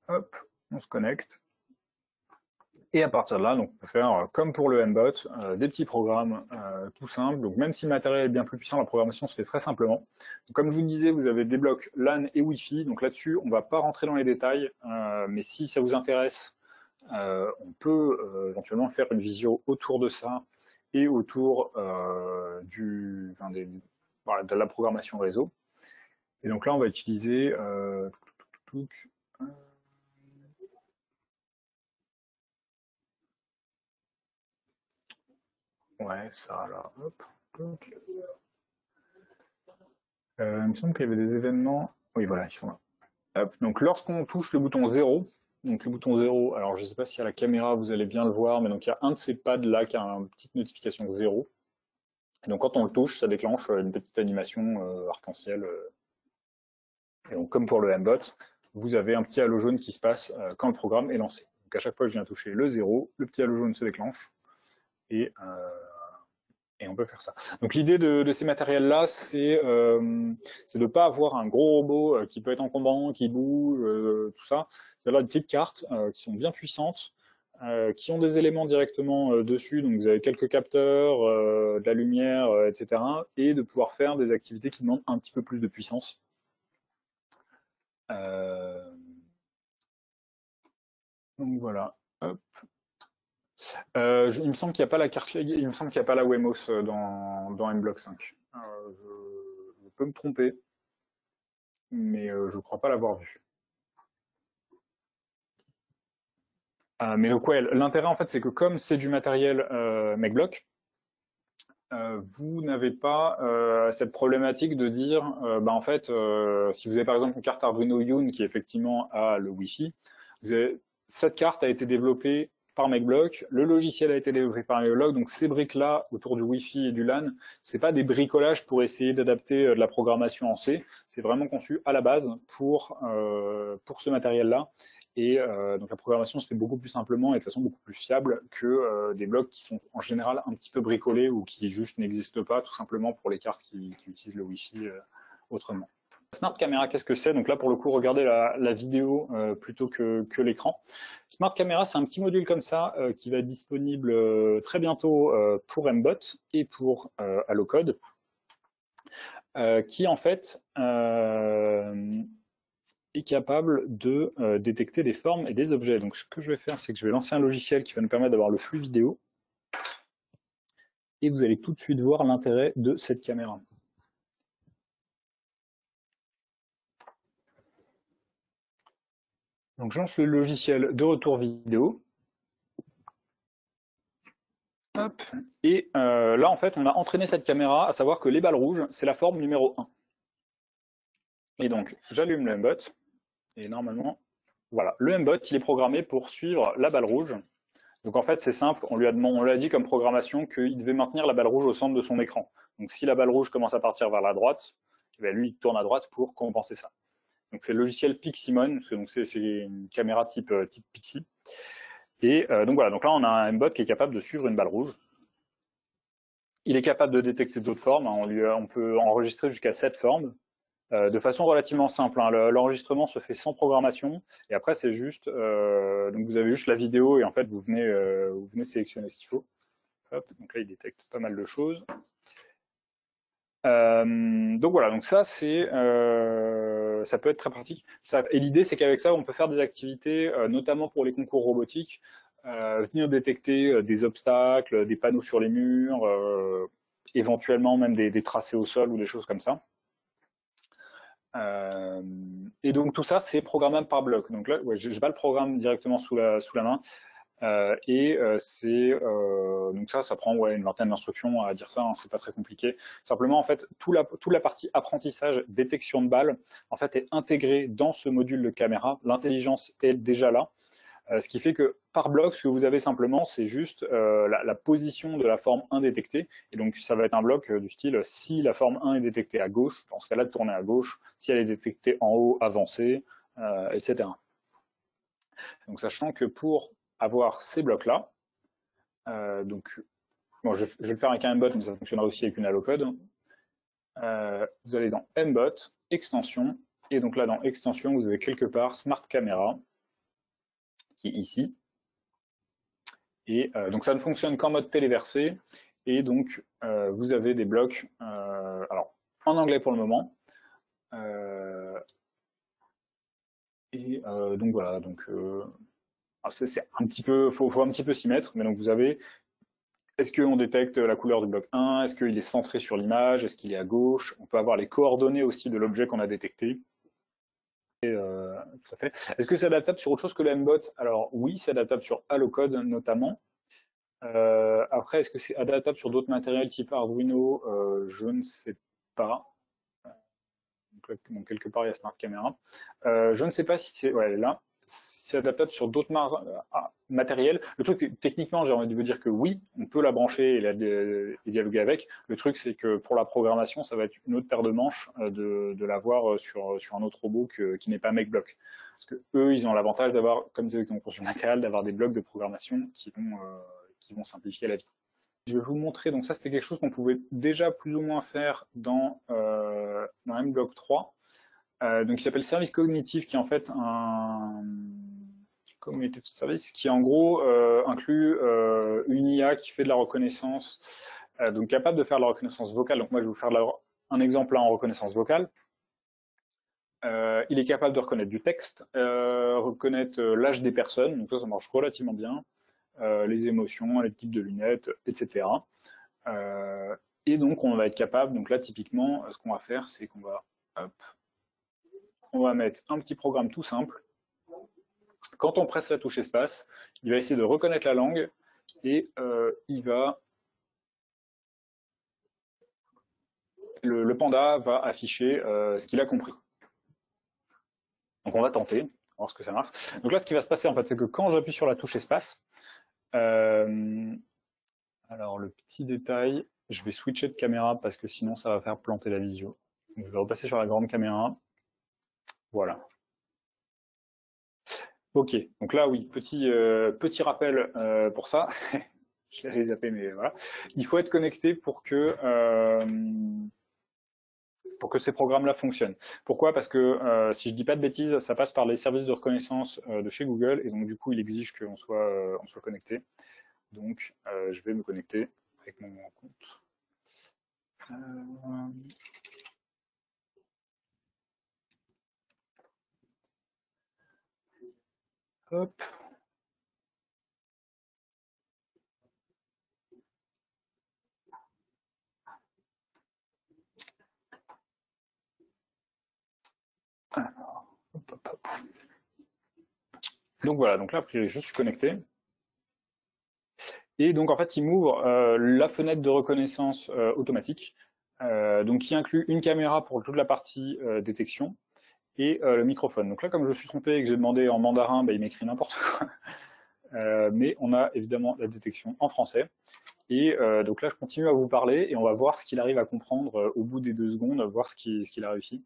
hop, on se connecte. Et à partir de là, donc, on peut faire, comme pour le mbot, des petits programmes tout simples. Donc même si le matériel est bien plus puissant, la programmation se fait très simplement. Donc, comme je vous le disais, vous avez des blocs LAN et Wi-Fi. Donc là-dessus, on ne va pas rentrer dans les détails, mais si ça vous intéresse, on peut éventuellement faire une visio autour de ça et autour voilà, de la programmation réseau. Et donc là, on va utiliser ouais, ça là, hop. Il me semble qu'il y avait des événements. Oui, voilà, ils sont là. Hop. Donc lorsqu'on touche le bouton 0, donc le bouton 0, alors je ne sais pas si à la caméra vous allez bien le voir, mais donc il y a un de ces pads là qui a une petite notification 0. Et donc quand on le touche, ça déclenche une petite animation arc-en-ciel. Et donc comme pour le mbot, vous avez un petit halo jaune qui se passe quand le programme est lancé. Donc à chaque fois que je viens toucher le 0, le petit halo jaune se déclenche et on peut faire ça. Donc l'idée de ces matériels-là, c'est de ne pas avoir un gros robot qui peut être encombrant, qui bouge, tout ça. C'est d'avoir des petites cartes qui sont bien puissantes, qui ont des éléments directement dessus. Donc vous avez quelques capteurs, de la lumière, etc. Et de pouvoir faire des activités qui demandent un petit peu plus de puissance. Donc voilà. Hop. Il me semble qu'il n'y a pas la carte, il me semble qu'il n'y a pas la Wemos dans mblox 5. Je peux me tromper, mais je ne crois pas l'avoir vu. Mais donc ouais, l'intérêt en fait, c'est que comme c'est du matériel MacBlock, vous n'avez pas cette problématique de dire, en fait, si vous avez par exemple une carte Arduino Yun qui effectivement a le Wi-Fi, cette carte a été développée par MacBlock, le logiciel a été développé par MacBlock, donc ces briques-là autour du Wi-Fi et du LAN, c'est pas des bricolages pour essayer d'adapter de la programmation en C, c'est vraiment conçu à la base pour ce matériel-là. Et donc la programmation se fait beaucoup plus simplement et de façon beaucoup plus fiable que des blocs qui sont en général un petit peu bricolés ou qui juste n'existent pas, tout simplement pour les cartes qui utilisent le Wi-Fi autrement. Smart Camera, qu'est-ce que c'est? Donc là, pour le coup, regardez la vidéo plutôt que l'écran. Smart Camera, c'est un petit module comme ça qui va être disponible très bientôt pour Mbot et pour Allocode, qui en fait est capable de détecter des formes et des objets. Donc ce que je vais faire, c'est que je vais lancer un logiciel qui va nous permettre d'avoir le flux vidéo. Et vous allez tout de suite voir l'intérêt de cette caméra. Donc je lance le logiciel de retour vidéo. Hop. Et là, en fait, on a entraîné cette caméra à savoir que les balles rouges, c'est la forme numéro 1. Et donc, j'allume le Mbot. Et normalement, voilà, le Mbot, il est programmé pour suivre la balle rouge. Donc en fait, c'est simple, on lui a dit comme programmation qu'il devait maintenir la balle rouge au centre de son écran. Donc si la balle rouge commence à partir vers la droite, lui, il tourne à droite pour compenser ça. Donc c'est le logiciel Piximon, c'est une caméra type Pixi. Et donc voilà, donc là on a un Mbot qui est capable de suivre une balle rouge. Il est capable de détecter d'autres formes, on peut enregistrer jusqu'à 7 formes. De façon relativement simple, hein. L'enregistrement se fait sans programmation et après c'est juste, donc vous avez juste la vidéo et en fait vous venez sélectionner ce qu'il faut. Hop, donc là il détecte pas mal de choses. Donc voilà, donc ça ça peut être très pratique. Et l'idée c'est qu'avec ça on peut faire des activités, notamment pour les concours robotiques, venir détecter des obstacles, des panneaux sur les murs, éventuellement même des tracés au sol ou des choses comme ça. Et donc tout ça c'est programmable par bloc. Donc là, ouais, j'ai pas le programme directement sous la main. Donc ça prend une vingtaine d'instructions à dire ça, hein, c'est pas très compliqué. Simplement en fait toute la partie apprentissage, détection de balles, en fait est intégrée dans ce module de caméra. L'intelligence est déjà là. Ce qui fait que par bloc, ce que vous avez simplement, c'est juste la position de la forme 1 détectée. Et donc, ça va être un bloc du style, si la forme 1 est détectée à gauche, dans ce cas-là, de tourner à gauche. Si elle est détectée en haut, avancer, etc. Donc, sachant que pour avoir ces blocs-là, donc, bon, je vais le faire avec un Mbot, mais ça fonctionnera aussi avec une Allocode. Vous allez dans Mbot, extension, et donc là, dans extension, vous avez quelque part Smart Camera, qui est ici. Et donc ça ne fonctionne qu'en mode téléversé. Et donc vous avez des blocs, alors en anglais pour le moment. Donc voilà, donc c'est un petit peu, faut un petit peu s'y mettre. Mais donc vous avez, est-ce qu'on détecte la couleur du bloc 1? Est-ce qu'il est centré sur l'image? Est-ce qu'il est à gauche? On peut avoir les coordonnées aussi de l'objet qu'on a détecté. Tout à fait. Est-ce que c'est adaptable sur autre chose que le Mbot? Alors oui, c'est adaptable sur Allocode notamment. Après, est-ce que c'est adaptable sur d'autres matériels type Arduino? Je ne sais pas. Donc, quelque part, il y a Smart Camera. Je ne sais pas si c'est là, c'est adaptable sur d'autres matériels. Le truc, techniquement, j'ai envie de vous dire que oui, on peut la brancher et dialoguer avec. Le truc, c'est que pour la programmation, ça va être une autre paire de manches de l'avoir sur un autre robot qui n'est pas MakeBlock. Parce que eux, ils ont l'avantage d'avoir, comme ils ont conçu le matériel, d'avoir des blocs de programmation qui vont simplifier la vie. Je vais vous montrer, donc ça c'était quelque chose qu'on pouvait déjà plus ou moins faire dans MBlock 3, donc il s'appelle Service Cognitif, qui est en fait un communauté de service qui en gros inclut une IA qui fait de la reconnaissance, donc capable de faire de la reconnaissance vocale. Donc moi je vais vous faire un exemple là en reconnaissance vocale. Il est capable de reconnaître du texte, reconnaître l'âge des personnes, donc ça marche relativement bien. Les émotions, les types de lunettes, etc. Et donc on va être capable, donc là typiquement, ce qu'on va faire, c'est qu'on va mettre un petit programme tout simple. Quand on presse la touche espace, il va essayer de reconnaître la langue et le panda va afficher ce qu'il a compris. Donc on va tenter, voir ce que ça marche. Donc là, ce qui va se passer en fait, c'est que quand j'appuie sur la touche espace, alors le petit détail, je vais switcher de caméra parce que sinon ça va faire planter la visio. Donc, je vais repasser sur la grande caméra. Voilà. Ok, donc là oui, petit rappel pour ça. Je l'avais zappé, mais voilà. Il faut être connecté pour que ces programmes-là fonctionnent. Pourquoi? Parce que si je dis pas de bêtises, ça passe par les services de reconnaissance de chez Google et donc du coup il exige on soit connecté. Donc je vais me connecter avec mon compte. Euh, hop. Alors, hop, hop, hop. Donc voilà, donc là, a priori, je suis connecté. Et donc en fait, il m'ouvre la fenêtre de reconnaissance automatique, donc qui inclut une caméra pour toute la partie détection et le microphone. Donc là, comme je me suis trompé et que j'ai demandé en mandarin, bah, il m'écrit n'importe quoi. Mais on a évidemment la détection en français. Et donc là, je continue à vous parler et on va voir ce qu'il arrive à comprendre au bout des 2 secondes, voir ce qu'il a réussi.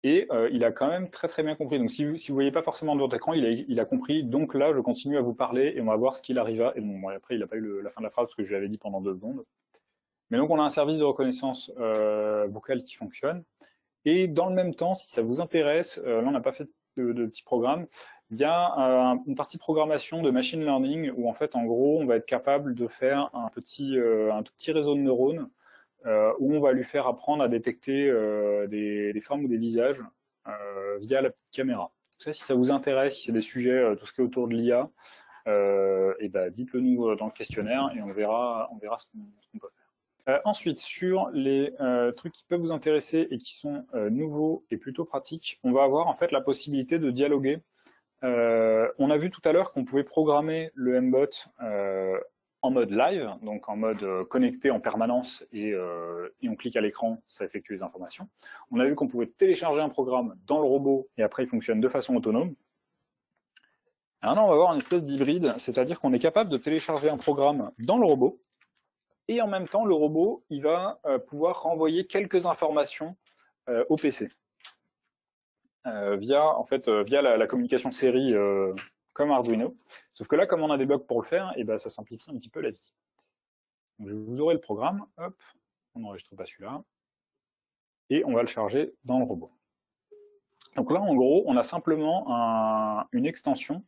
Et il a quand même très très bien compris. Donc si vous voyez pas forcément de votre écran, il a compris. Donc là, je continue à vous parler et on va voir ce qu'il arrive à. Et bon, après, il n'a pas eu la fin de la phrase parce que je lui avais dit pendant 2 secondes. Mais donc on a un service de reconnaissance vocale qui fonctionne. Et dans le même temps, si ça vous intéresse, là on n'a pas fait de petit programme, il y a une partie programmation de machine learning où en fait en gros on va être capable de faire un tout petit réseau de neurones où on va lui faire apprendre à détecter des formes ou des visages via la petite caméra. Donc ça, si ça vous intéresse, si c'est des sujets, tout ce qui est autour de l'IA, et ben dites-le nous dans le questionnaire et on verra ce qu'on peut faire. Ensuite, sur les trucs qui peuvent vous intéresser et qui sont nouveaux et plutôt pratiques, on va avoir en fait la possibilité de dialoguer. On a vu tout à l'heure qu'on pouvait programmer le mbot en mode live, donc en mode connecté en permanence et on clique à l'écran, ça effectue les informations. On a vu qu'on pouvait télécharger un programme dans le robot et après il fonctionne de façon autonome. Et maintenant, on va avoir une espèce d'hybride, c'est-à-dire qu'on est capable de télécharger un programme dans le robot et en même temps, le robot, il va pouvoir renvoyer quelques informations au PC via la communication série comme Arduino. Sauf que là, comme on a des blocs pour le faire, et ben, ça simplifie un petit peu la vie. Donc, vous aurez le programme, hop, on n'enregistre pas celui-là, et on va le charger dans le robot. Donc là, en gros, on a simplement une extension.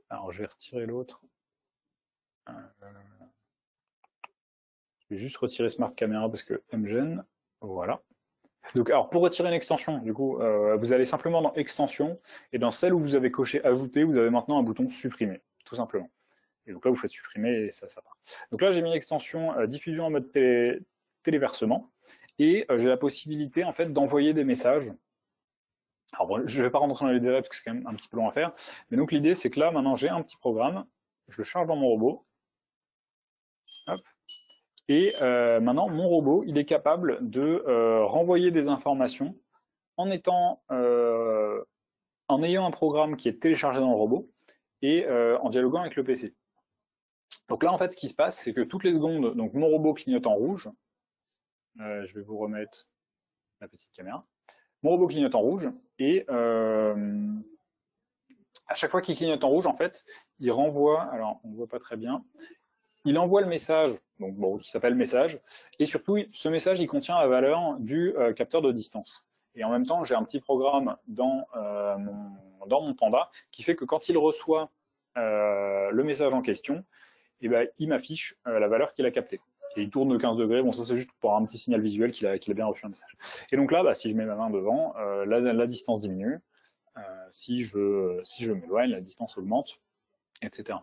Alors, je vais retirer l'autre. Je vais juste retirer Smart Camera parce que elle me gêne. Voilà. Donc, alors, pour retirer une extension, du coup, vous allez simplement dans Extension, et dans celle où vous avez coché Ajouter, vous avez maintenant un bouton Supprimer, tout simplement. Et donc là, vous faites supprimer et ça part. Donc là, j'ai mis l'extension diffusion en mode téléversement et j'ai la possibilité en fait d'envoyer des messages. Alors bon, je ne vais pas rentrer dans les détails parce que c'est quand même un petit peu long à faire. Mais donc l'idée, c'est que là, maintenant, j'ai un petit programme, je le charge dans mon robot. Hop. Et maintenant, mon robot, il est capable de renvoyer des informations en ayant un programme qui est téléchargé dans le robot et en dialoguant avec le PC. Donc là, en fait, ce qui se passe, c'est que toutes les secondes, donc mon robot clignote en rouge. Je vais vous remettre la petite caméra. Mon robot clignote en rouge et à chaque fois qu'il clignote en rouge, en fait, il renvoie. Alors, on ne voit pas très bien. Il envoie le message, donc bon, qui s'appelle message, et surtout, ce message, il contient la valeur du capteur de distance. Et en même temps, j'ai un petit programme dans mon Panda qui fait que quand il reçoit le message en question, et ben, il m'affiche la valeur qu'il a captée. Et il tourne de 15 degrés. Bon, ça c'est juste pour un petit signal visuel qu'il a bien reçu un message. Et donc là, bah, si je mets ma main devant, la distance diminue. Si je m'éloigne, la distance augmente, etc.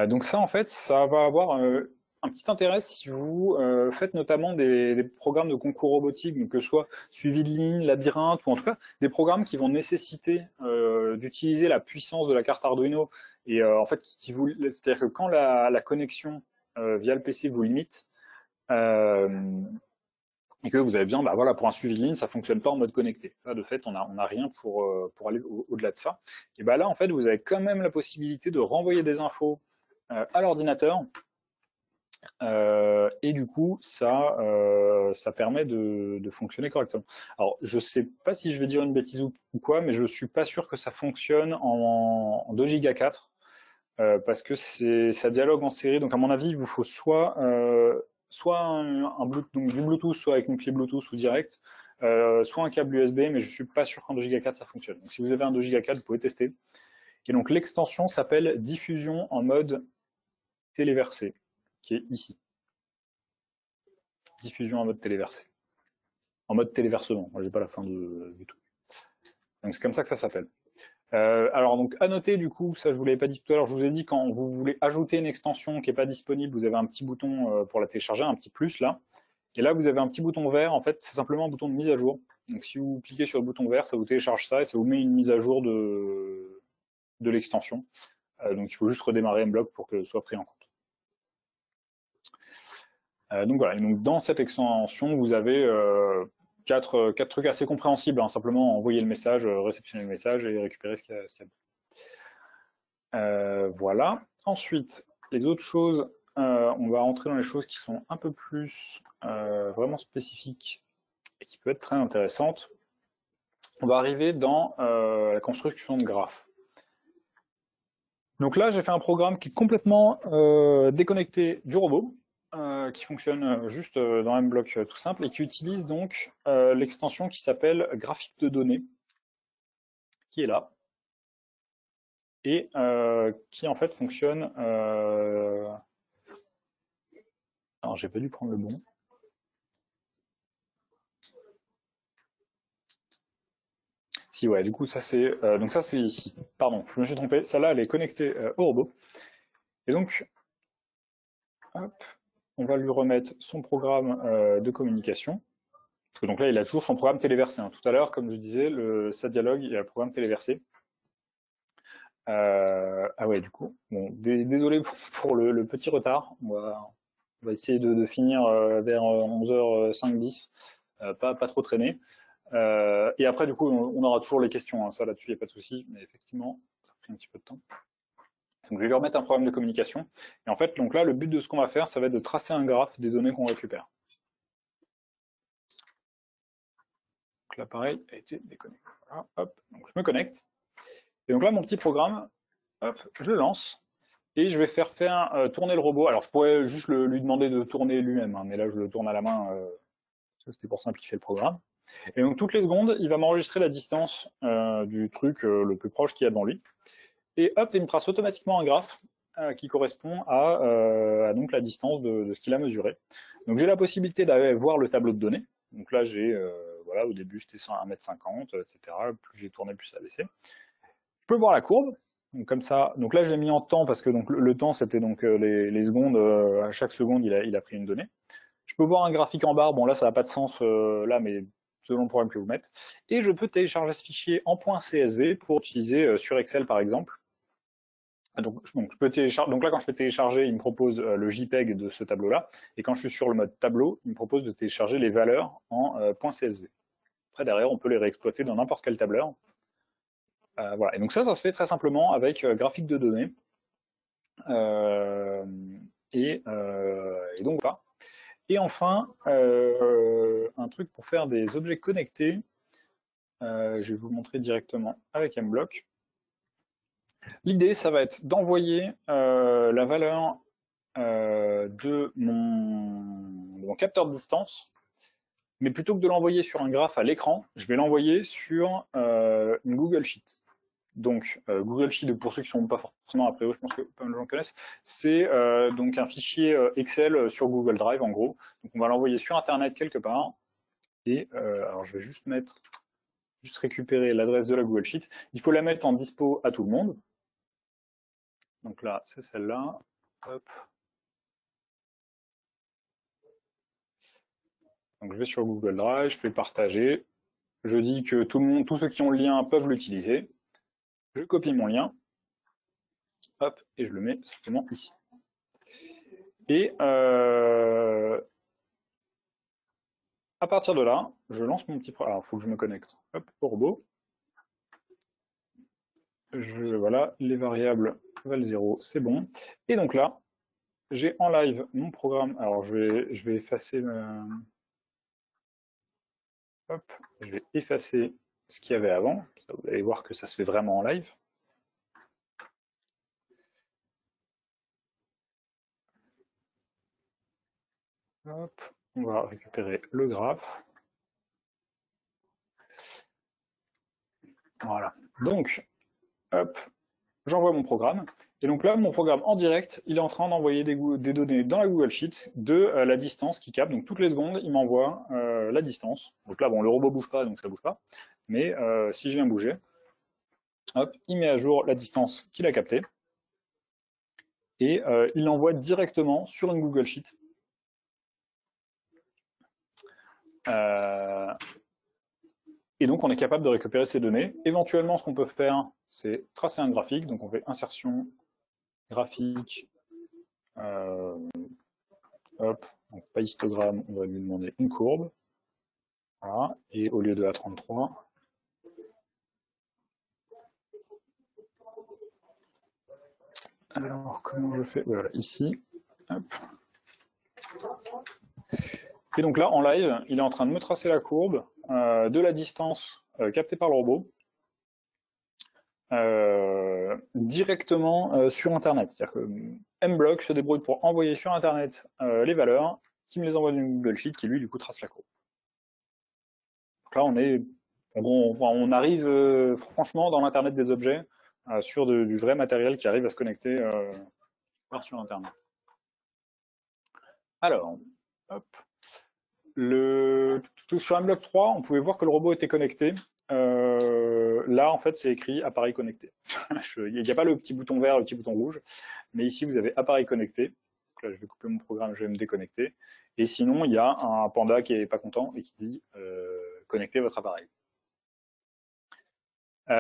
Donc ça, en fait, ça va avoir un petit intérêt si vous faites notamment des programmes de concours robotique, donc que ce soit suivi de ligne, labyrinthe, ou en tout cas des programmes qui vont nécessiter d'utiliser la puissance de la carte Arduino et en fait, c'est-à-dire que quand la connexion via le PC vous limite et que vous avez besoin, bah voilà, pour un suivi de ligne, ça fonctionne pas en mode connecté. Ça, de fait, on a rien pour aller au-delà de ça. Et bah là, en fait, vous avez quand même la possibilité de renvoyer des infos à l'ordinateur Et du coup, ça permet de fonctionner correctement. Alors, je sais pas si je vais dire une bêtise ou quoi, mais je suis pas sûr que ça fonctionne en 2 Go 4, parce que ça dialogue en série. Donc, à mon avis, il vous faut soit un Bluetooth, donc du Bluetooth, soit avec une clé Bluetooth ou direct, soit un câble USB, mais je suis pas sûr qu'en 2 Go 4 ça fonctionne. Donc, si vous avez un 2 Go 4, vous pouvez tester. Et donc, l'extension s'appelle diffusion en mode téléversé, qui est ici. Diffusion en mode téléversé. En mode téléversement. Moi, j'ai pas la fin du tout. Donc, c'est comme ça que ça s'appelle. Alors, donc, à noter, du coup, ça, je vous l'avais pas dit tout à l'heure, je vous ai dit, quand vous voulez ajouter une extension qui n'est pas disponible, vous avez un petit bouton pour la télécharger, un petit plus, là. Et là, vous avez un petit bouton vert, en fait, c'est simplement un bouton de mise à jour. Donc, si vous cliquez sur le bouton vert, ça vous télécharge ça et ça vous met une mise à jour de l'extension. Donc, il faut juste redémarrer Mblox pour que ce soit pris en compte. Donc voilà, et donc dans cette extension, vous avez quatre trucs assez compréhensibles, hein, simplement envoyer le message, réceptionner le message et récupérer ce qu'il y a. Voilà. Ensuite, les autres choses, on va rentrer dans les choses qui sont un peu plus vraiment spécifiques et qui peuvent être très intéressantes. On va arriver dans la construction de graphes. Donc là, j'ai fait un programme qui est complètement déconnecté du robot, qui fonctionne juste dans Mblox tout simple et qui utilise donc l'extension qui s'appelle graphique de données, qui est là, et qui en fait fonctionne. Alors, j'ai pas dû prendre le bon. Si, ouais, du coup, ça c'est. Donc, ça c'est ici. Pardon, je me suis trompé. Celle-là, elle est connectée au robot. Et donc, hop, on va lui remettre son programme de communication. Parce que donc là, il a toujours son programme téléversé, hein. Tout à l'heure, comme je disais, ça dialogue, il y a le programme téléversé. Ah ouais, du coup, bon, désolé pour le petit retard. On va essayer de finir vers 11h05, 10. Pas trop traîner. Et après, du coup, on aura toujours les questions, hein. Ça, là-dessus, il n'y a pas de souci. Mais effectivement, ça a pris un petit peu de temps. Donc, je vais lui remettre un programme de communication. Et en fait, donc là, le but de ce qu'on va faire, ça va être de tracer un graphe des données qu'on récupère. Donc là, pareil, a été déconnecté. Voilà, hop, donc je me connecte. Et donc là, mon petit programme, hop, je le lance. Et je vais faire tourner le robot. Alors, je pourrais juste lui demander de tourner lui-même, hein, mais là, je le tourne à la main. C'était pour simplifier le programme. Et donc, toutes les secondes, il va m'enregistrer la distance du truc le plus proche qu'il y a devant lui. Et hop, il me trace automatiquement un graphe qui correspond à donc la distance de ce qu'il a mesuré. Donc, j'ai la possibilité d'aller voir le tableau de données. Donc là, voilà, au début, c'était 1,50 m, etc. Plus j'ai tourné, plus ça a baissé. Je peux voir la courbe. Donc comme ça, donc là j'ai mis en temps parce que donc le temps c'était donc les secondes, à chaque seconde il a pris une donnée. Je peux voir un graphique en barre, bon là ça n'a pas de sens là, mais selon le programme que vous mettez. Et je peux télécharger ce fichier en .csv pour utiliser sur Excel par exemple. Donc je peux télécharger, donc là quand je fais télécharger, il me propose le JPEG de ce tableau-là, et quand je suis sur le mode tableau, il me propose de télécharger les valeurs en .csv. Après derrière, on peut les réexploiter dans n'importe quel tableur. Voilà. Et donc ça se fait très simplement avec graphique de données. Et donc voilà. Et enfin, un truc pour faire des objets connectés. Je vais vous montrer directement avec Mblox. L'idée, ça va être d'envoyer la valeur de mon capteur de distance, mais plutôt que de l'envoyer sur un graphe à l'écran, je vais l'envoyer sur une Google Sheet. Donc, Google Sheet, pour ceux qui ne sont pas forcément a priori, je pense que pas mal de gens connaissent, c'est donc un fichier Excel sur Google Drive en gros. Donc, on va l'envoyer sur Internet quelque part. Et alors, je vais juste récupérer l'adresse de la Google Sheet. Il faut la mettre en dispo à tout le monde. Donc là, c'est celle-là. Hop. Donc, je vais sur Google Drive, je fais partager. Je dis que tous ceux qui ont le lien peuvent l'utiliser. Je copie mon lien. Hop, et je le mets simplement ici. Et à partir de là, je lance mon petit programme. Alors, il faut que je me connecte. Hop, au robot. Voilà, les variables valent 0, c'est bon. Et donc là, j'ai en live mon programme. Alors, je vais effacer hop, je vais effacer ce qu'il y avait avant. Vous allez voir que ça se fait vraiment en live. Hop, on va récupérer le graphe. Voilà. Donc, hop, j'envoie mon programme. Et donc là, mon programme en direct, il est en train d'envoyer des données dans la Google Sheet de la distance qu'il capte. Donc toutes les secondes, il m'envoie la distance. Donc là, bon, le robot bouge pas, donc ça bouge pas. Mais si je viens bouger, hop, il met à jour la distance qu'il a captée. Et il l'envoie directement sur une Google Sheet. Et donc, on est capable de récupérer ces données. Éventuellement, ce qu'on peut faire, c'est tracer un graphique. Donc, on fait insertion, graphique, hop, donc pas histogramme, on va lui demander une courbe. Voilà, et au lieu de A33, alors comment je fais? Voilà, ici. Hop. Et donc là, en live, il est en train de me tracer la courbe de la distance captée par le robot directement sur Internet. C'est-à-dire que Mblock se débrouille pour envoyer sur Internet les valeurs, qui me les envoie dans une Google Sheet, qui lui, du coup, trace la courbe. Donc là, on arrive franchement dans l'Internet des objets sur du vrai matériel qui arrive à se connecter sur Internet. Alors, hop. Sur Mblock 3, on pouvait voir que le robot était connecté. Là, en fait, c'est écrit appareil connecté. Il n'y a pas le petit bouton vert, le petit bouton rouge, mais ici, vous avez appareil connecté. Donc là, je vais couper mon programme, je vais me déconnecter. Et sinon, il y a un panda qui n'est pas content et qui dit connectez votre appareil.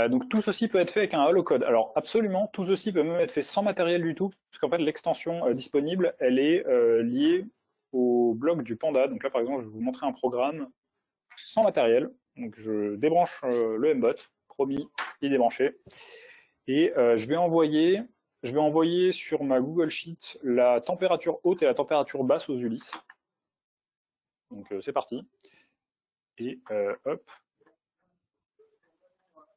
Donc tout ceci peut être fait avec un holocode. Alors absolument, tout ceci peut même être fait sans matériel du tout, parce qu'en fait l'extension disponible, elle est liée au bloc du Panda. Donc là par exemple, je vais vous montrer un programme sans matériel. Donc je débranche le Mbot, promis, il est débranché, et je vais envoyer sur ma Google Sheet la température haute et la température basse aux Ulysses. Donc c'est parti. Et hop.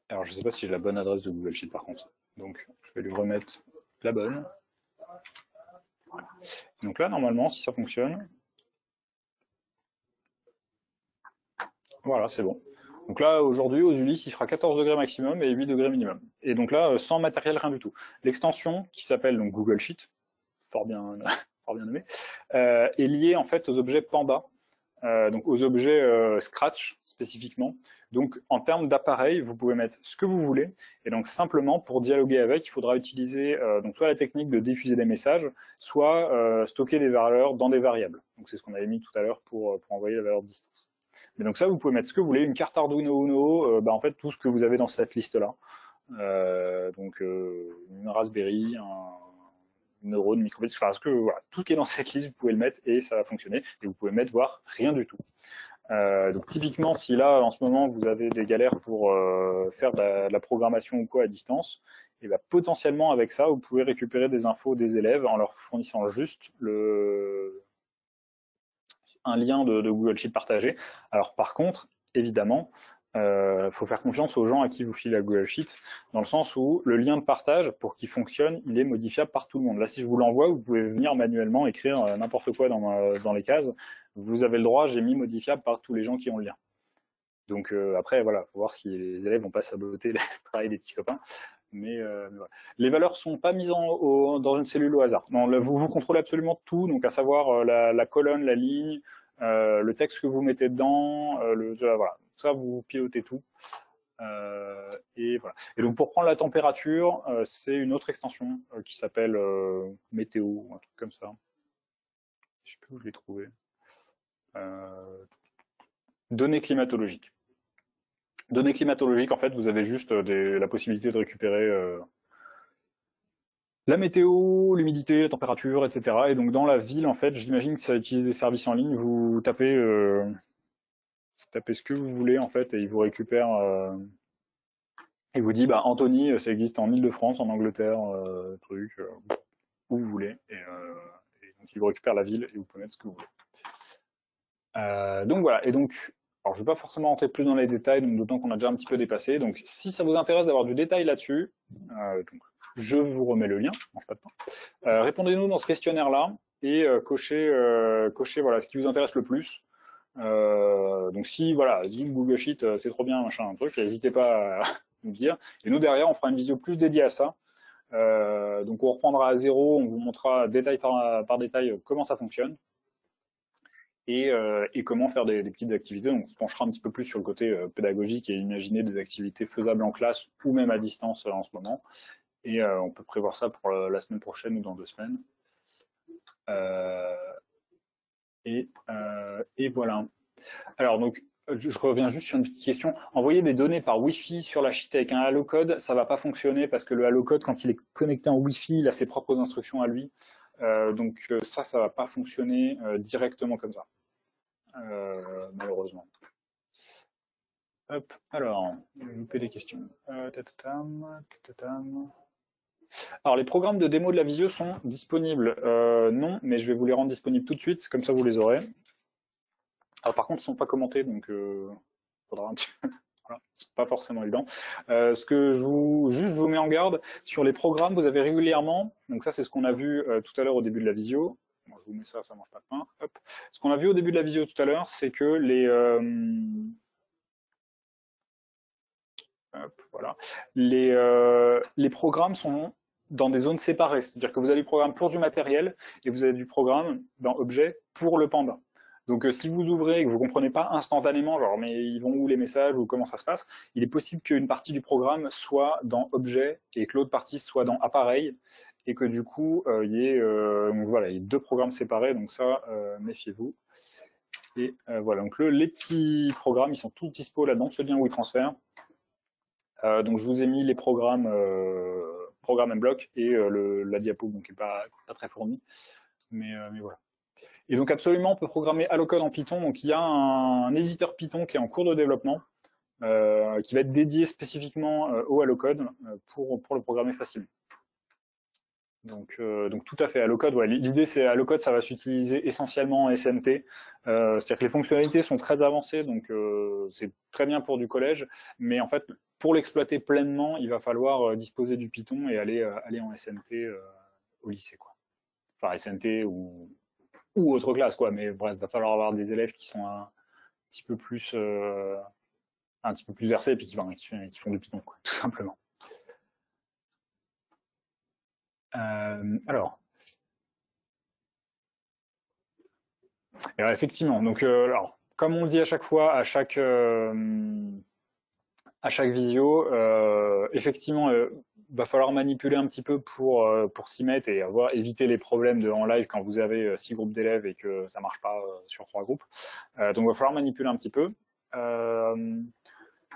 Alors, je ne sais pas si j'ai la bonne adresse de Google Sheet par contre. Donc, je vais lui remettre la bonne. Voilà. Donc là, normalement, si ça fonctionne, voilà, c'est bon. Donc là, aujourd'hui, aux Ulysses, il fera 14 degrés maximum et 8 degrés minimum. Et donc là, sans matériel, rien du tout. L'extension, qui s'appelle donc Google Sheet, fort bien, fort bien nommé, est liée en fait aux objets Panda, donc aux objets Scratch spécifiquement. Donc en termes d'appareil, vous pouvez mettre ce que vous voulez, et donc simplement pour dialoguer avec, il faudra utiliser donc soit la technique de diffuser des messages, soit stocker des valeurs dans des variables. Donc c'est ce qu'on avait mis tout à l'heure pour envoyer la valeur de distance. Mais donc ça, vous pouvez mettre ce que vous voulez, une carte Arduino Uno, en fait tout ce que vous avez dans cette liste-là. Donc une Raspberry, une neurone, microbit, enfin voilà, tout ce qui est dans cette liste, vous pouvez le mettre et ça va fonctionner. Et vous pouvez mettre voir rien du tout. Donc typiquement, si là en ce moment vous avez des galères pour faire de la programmation ou quoi à distance, et ben, potentiellement avec ça, vous pouvez récupérer des infos des élèves en leur fournissant juste un lien de Google Sheet partagé. Alors par contre, évidemment, faut faire confiance aux gens à qui vous filez la Google Sheet, dans le sens où le lien de partage, pour qu'il fonctionne, il est modifiable par tout le monde. Là, si je vous l'envoie, vous pouvez venir manuellement écrire n'importe quoi dans les cases. Vous avez le droit, j'ai mis modifiable par tous les gens qui ont le lien. Donc après, voilà, faut voir si les élèves vont pas saboter le travail des petits copains. Mais voilà. Les valeurs sont pas mises dans une cellule au hasard. Non, vous contrôlez absolument tout, donc à savoir la colonne, la ligne, le texte que vous mettez dedans, voilà. Ça, vous pilotez tout. Et voilà. Et donc pour prendre la température, c'est une autre extension qui s'appelle météo, un truc comme ça. Je sais plus où je l'ai trouvé. Données climatologiques. Données climatologiques, en fait, vous avez juste la possibilité de récupérer la météo, l'humidité, la température, etc. Et donc dans la ville, en fait, j'imagine que ça utilise des services en ligne. Vous tapez ce que vous voulez, en fait, et il vous récupère. Il vous dit, bah Anthony, ça existe en Île-de-France, en Angleterre, où vous voulez. Et Donc il vous récupère la ville et vous pouvez mettre ce que vous voulez. Donc voilà, et donc, alors je ne vais pas forcément rentrer plus dans les détails, donc d'autant qu'on a déjà un petit peu dépassé. Donc si ça vous intéresse d'avoir du détail là-dessus, je vous remets le lien, mange pas de pain. Répondez-nous dans ce questionnaire-là et cochez voilà, ce qui vous intéresse le plus. Donc si voilà, Google Sheet c'est trop bien, machin, un truc, n'hésitez pas à nous dire. Et nous derrière, on fera une vidéo plus dédiée à ça. Donc on reprendra à zéro, on vous montrera détail par détail comment ça fonctionne. Et comment faire des petites activités. Donc on se penchera un petit peu plus sur le côté pédagogique et imaginer des activités faisables en classe ou même à distance en ce moment. Et on peut prévoir ça pour la semaine prochaine ou dans 2 semaines. Et voilà. Alors donc, je reviens juste sur une petite question. Envoyer des données par Wi-Fi sur la sheet avec un halo-code, ça ne va pas fonctionner parce que le halo-code, quand il est connecté en Wi-Fi, il a ses propres instructions à lui. Donc ça ne va pas fonctionner directement comme ça. Malheureusement. Hop, alors, je vais louper des questions. Alors, les programmes de démo de la visio sont disponibles. Non, mais je vais vous les rendre disponibles tout de suite, comme ça vous les aurez. Alors, par contre, ils ne sont pas commentés, donc faudra un petit peu. Voilà, c'est pas forcément évident. Ce que je vous mets en garde sur les programmes, vous avez régulièrement, donc ça c'est ce qu'on a vu tout à l'heure au début de la visio. Bon, je vous mets ça, ça mange pas de pain. Hop. Ce qu'on a vu au début de la visio tout à l'heure, c'est que voilà, les programmes sont dans des zones séparées, c'est-à-dire que vous avez du programme pour du matériel et vous avez du programme dans objet pour le Panda. Donc si vous ouvrez et que vous ne comprenez pas instantanément, genre mais ils vont où les messages ou comment ça se passe, il est possible qu'une partie du programme soit dans objet et que l'autre partie soit dans appareil et que du coup il y ait donc voilà, il y a 2 programmes séparés, donc ça méfiez-vous. Et voilà, donc les petits programmes ils sont tous dispo là dans ce lien WeTransfer. Donc je vous ai mis les programmes Mblock et la diapo, donc qui n'est pas très fournie, mais voilà. Et donc absolument, on peut programmer HaloCode en Python. Donc il y a un éditeur Python qui est en cours de développement, qui va être dédié spécifiquement au HaloCode pour le programmer facilement. Donc tout à fait, HaloCode, ouais, l'idée c'est HaloCode, ça va s'utiliser essentiellement en SMT. C'est-à-dire que les fonctionnalités sont très avancées, donc c'est très bien pour du collège, mais en fait, pour l'exploiter pleinement, il va falloir disposer du Python et aller en SMT au lycée, quoi. Enfin SMT ou autre classe, quoi. Mais bref, il va falloir avoir des élèves qui sont un petit peu plus versés et puis qui font du Python, quoi, tout simplement. Alors effectivement, donc alors, comme on le dit à chaque fois, à chaque visio, effectivement, va falloir manipuler un petit peu pour s'y mettre et éviter les problèmes en live quand vous avez 6 groupes d'élèves et que ça marche pas sur 3 groupes. Donc il va falloir manipuler un petit peu.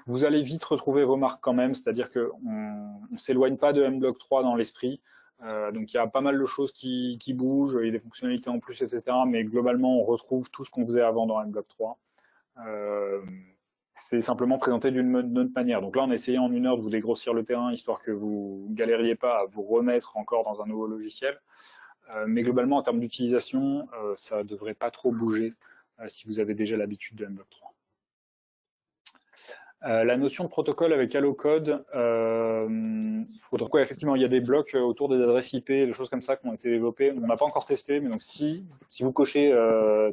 Vous allez vite retrouver vos marques quand même, c'est-à-dire qu'on ne s'éloigne pas de Mblock 3 dans l'esprit. Donc il y a pas mal de choses qui bougent, il y a des fonctionnalités en plus, etc. Mais globalement, on retrouve tout ce qu'on faisait avant dans Mblock 3. C'est simplement présenté d'une autre manière. Donc là, on a essayé en 1 heure de vous dégrossir le terrain, histoire que vous galériez pas à vous remettre encore dans un nouveau logiciel. Mais globalement, en termes d'utilisation, ça ne devrait pas trop bouger si vous avez déjà l'habitude de Mblock 3. La notion de protocole avec HaloCode, effectivement, il y a des blocs autour des adresses IP, des choses comme ça qui ont été développées. On n'a pas encore testé, mais donc si vous cochez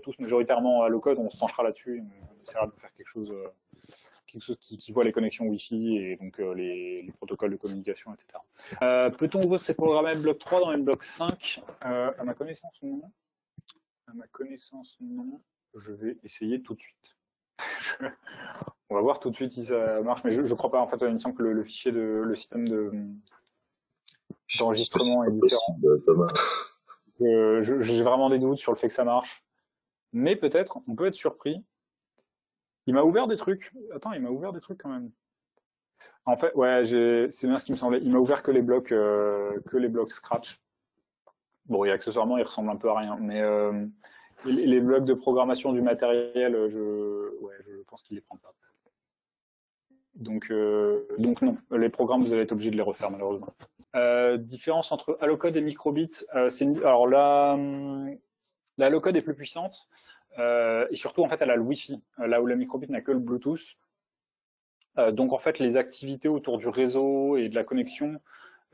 tous majoritairement HaloCode, on se penchera là-dessus. On essaiera de faire quelque chose qui voit les connexions Wi-Fi et donc les protocoles de communication, etc. Peut-on ouvrir ces programmes Mblock 3 dans Mblock 5 À ma connaissance, non. À ma connaissance, non. Je vais essayer tout de suite. On va voir tout de suite si ça marche, mais je ne crois pas. En fait, il me semble que le fichier le système d'enregistrement est différent. J'ai vraiment des doutes sur le fait que ça marche. Mais peut-être, on peut être surpris. Il m'a ouvert des trucs. Attends, il m'a ouvert des trucs quand même. En fait, ouais, c'est bien ce qui me semblait. Il m'a ouvert que les blocs Scratch. Bon, et accessoirement, il ressemble un peu à rien. Mais les blocs de programmation du matériel, je pense qu'il les prend pas. Donc non, les programmes, vous allez être obligé de les refaire malheureusement. Différence entre HaloCode et Microbit. Alors là, La low-code est plus puissante, et surtout, en fait, elle a le Wi-Fi, là où la microbit n'a que le Bluetooth. Donc, en fait, les activités autour du réseau et de la connexion,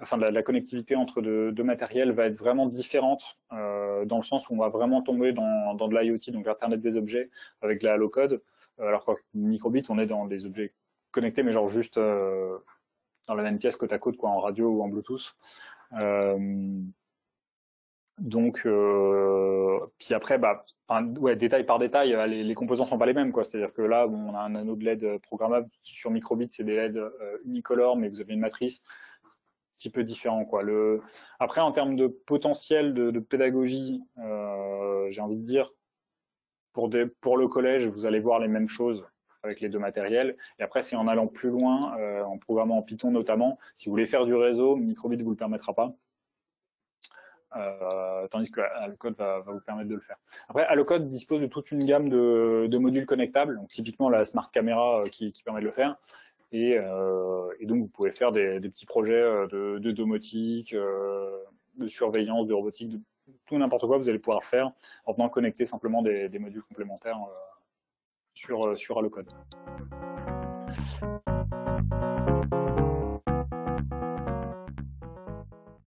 enfin, de la connectivité entre deux matériels va être vraiment différente, dans le sens où on va vraiment tomber dans de l'IoT, donc l'Internet des objets, avec la low-code, alors qu'en microbit, on est dans des objets connectés, mais genre juste dans la même pièce côte à côte, quoi, en radio ou en Bluetooth. Euh, donc, puis après, bah, ouais, détail par détail, les composants sont pas les mêmes, quoi. C'est-à-dire que là, bon, on a un anneau de LED programmable sur microbit, c'est des LED unicolores, mais vous avez une matrice un petit peu différent, quoi. Après, en termes de potentiel de pédagogie, j'ai envie de dire, pour le collège, vous allez voir les mêmes choses avec les deux matériels. Et après, c'est en allant plus loin, en programmant en Python notamment, si vous voulez faire du réseau, microbit ne vous le permettra pas. Tandis que Allocode va vous permettre de le faire. Après, Allocode dispose de toute une gamme de modules connectables, donc typiquement la Smart Camera qui permet de le faire. Et donc, vous pouvez faire des petits projets de domotique, de surveillance, de robotique, de tout n'importe quoi, vous allez pouvoir le faire en venant connecter simplement des modules complémentaires sur Allocode.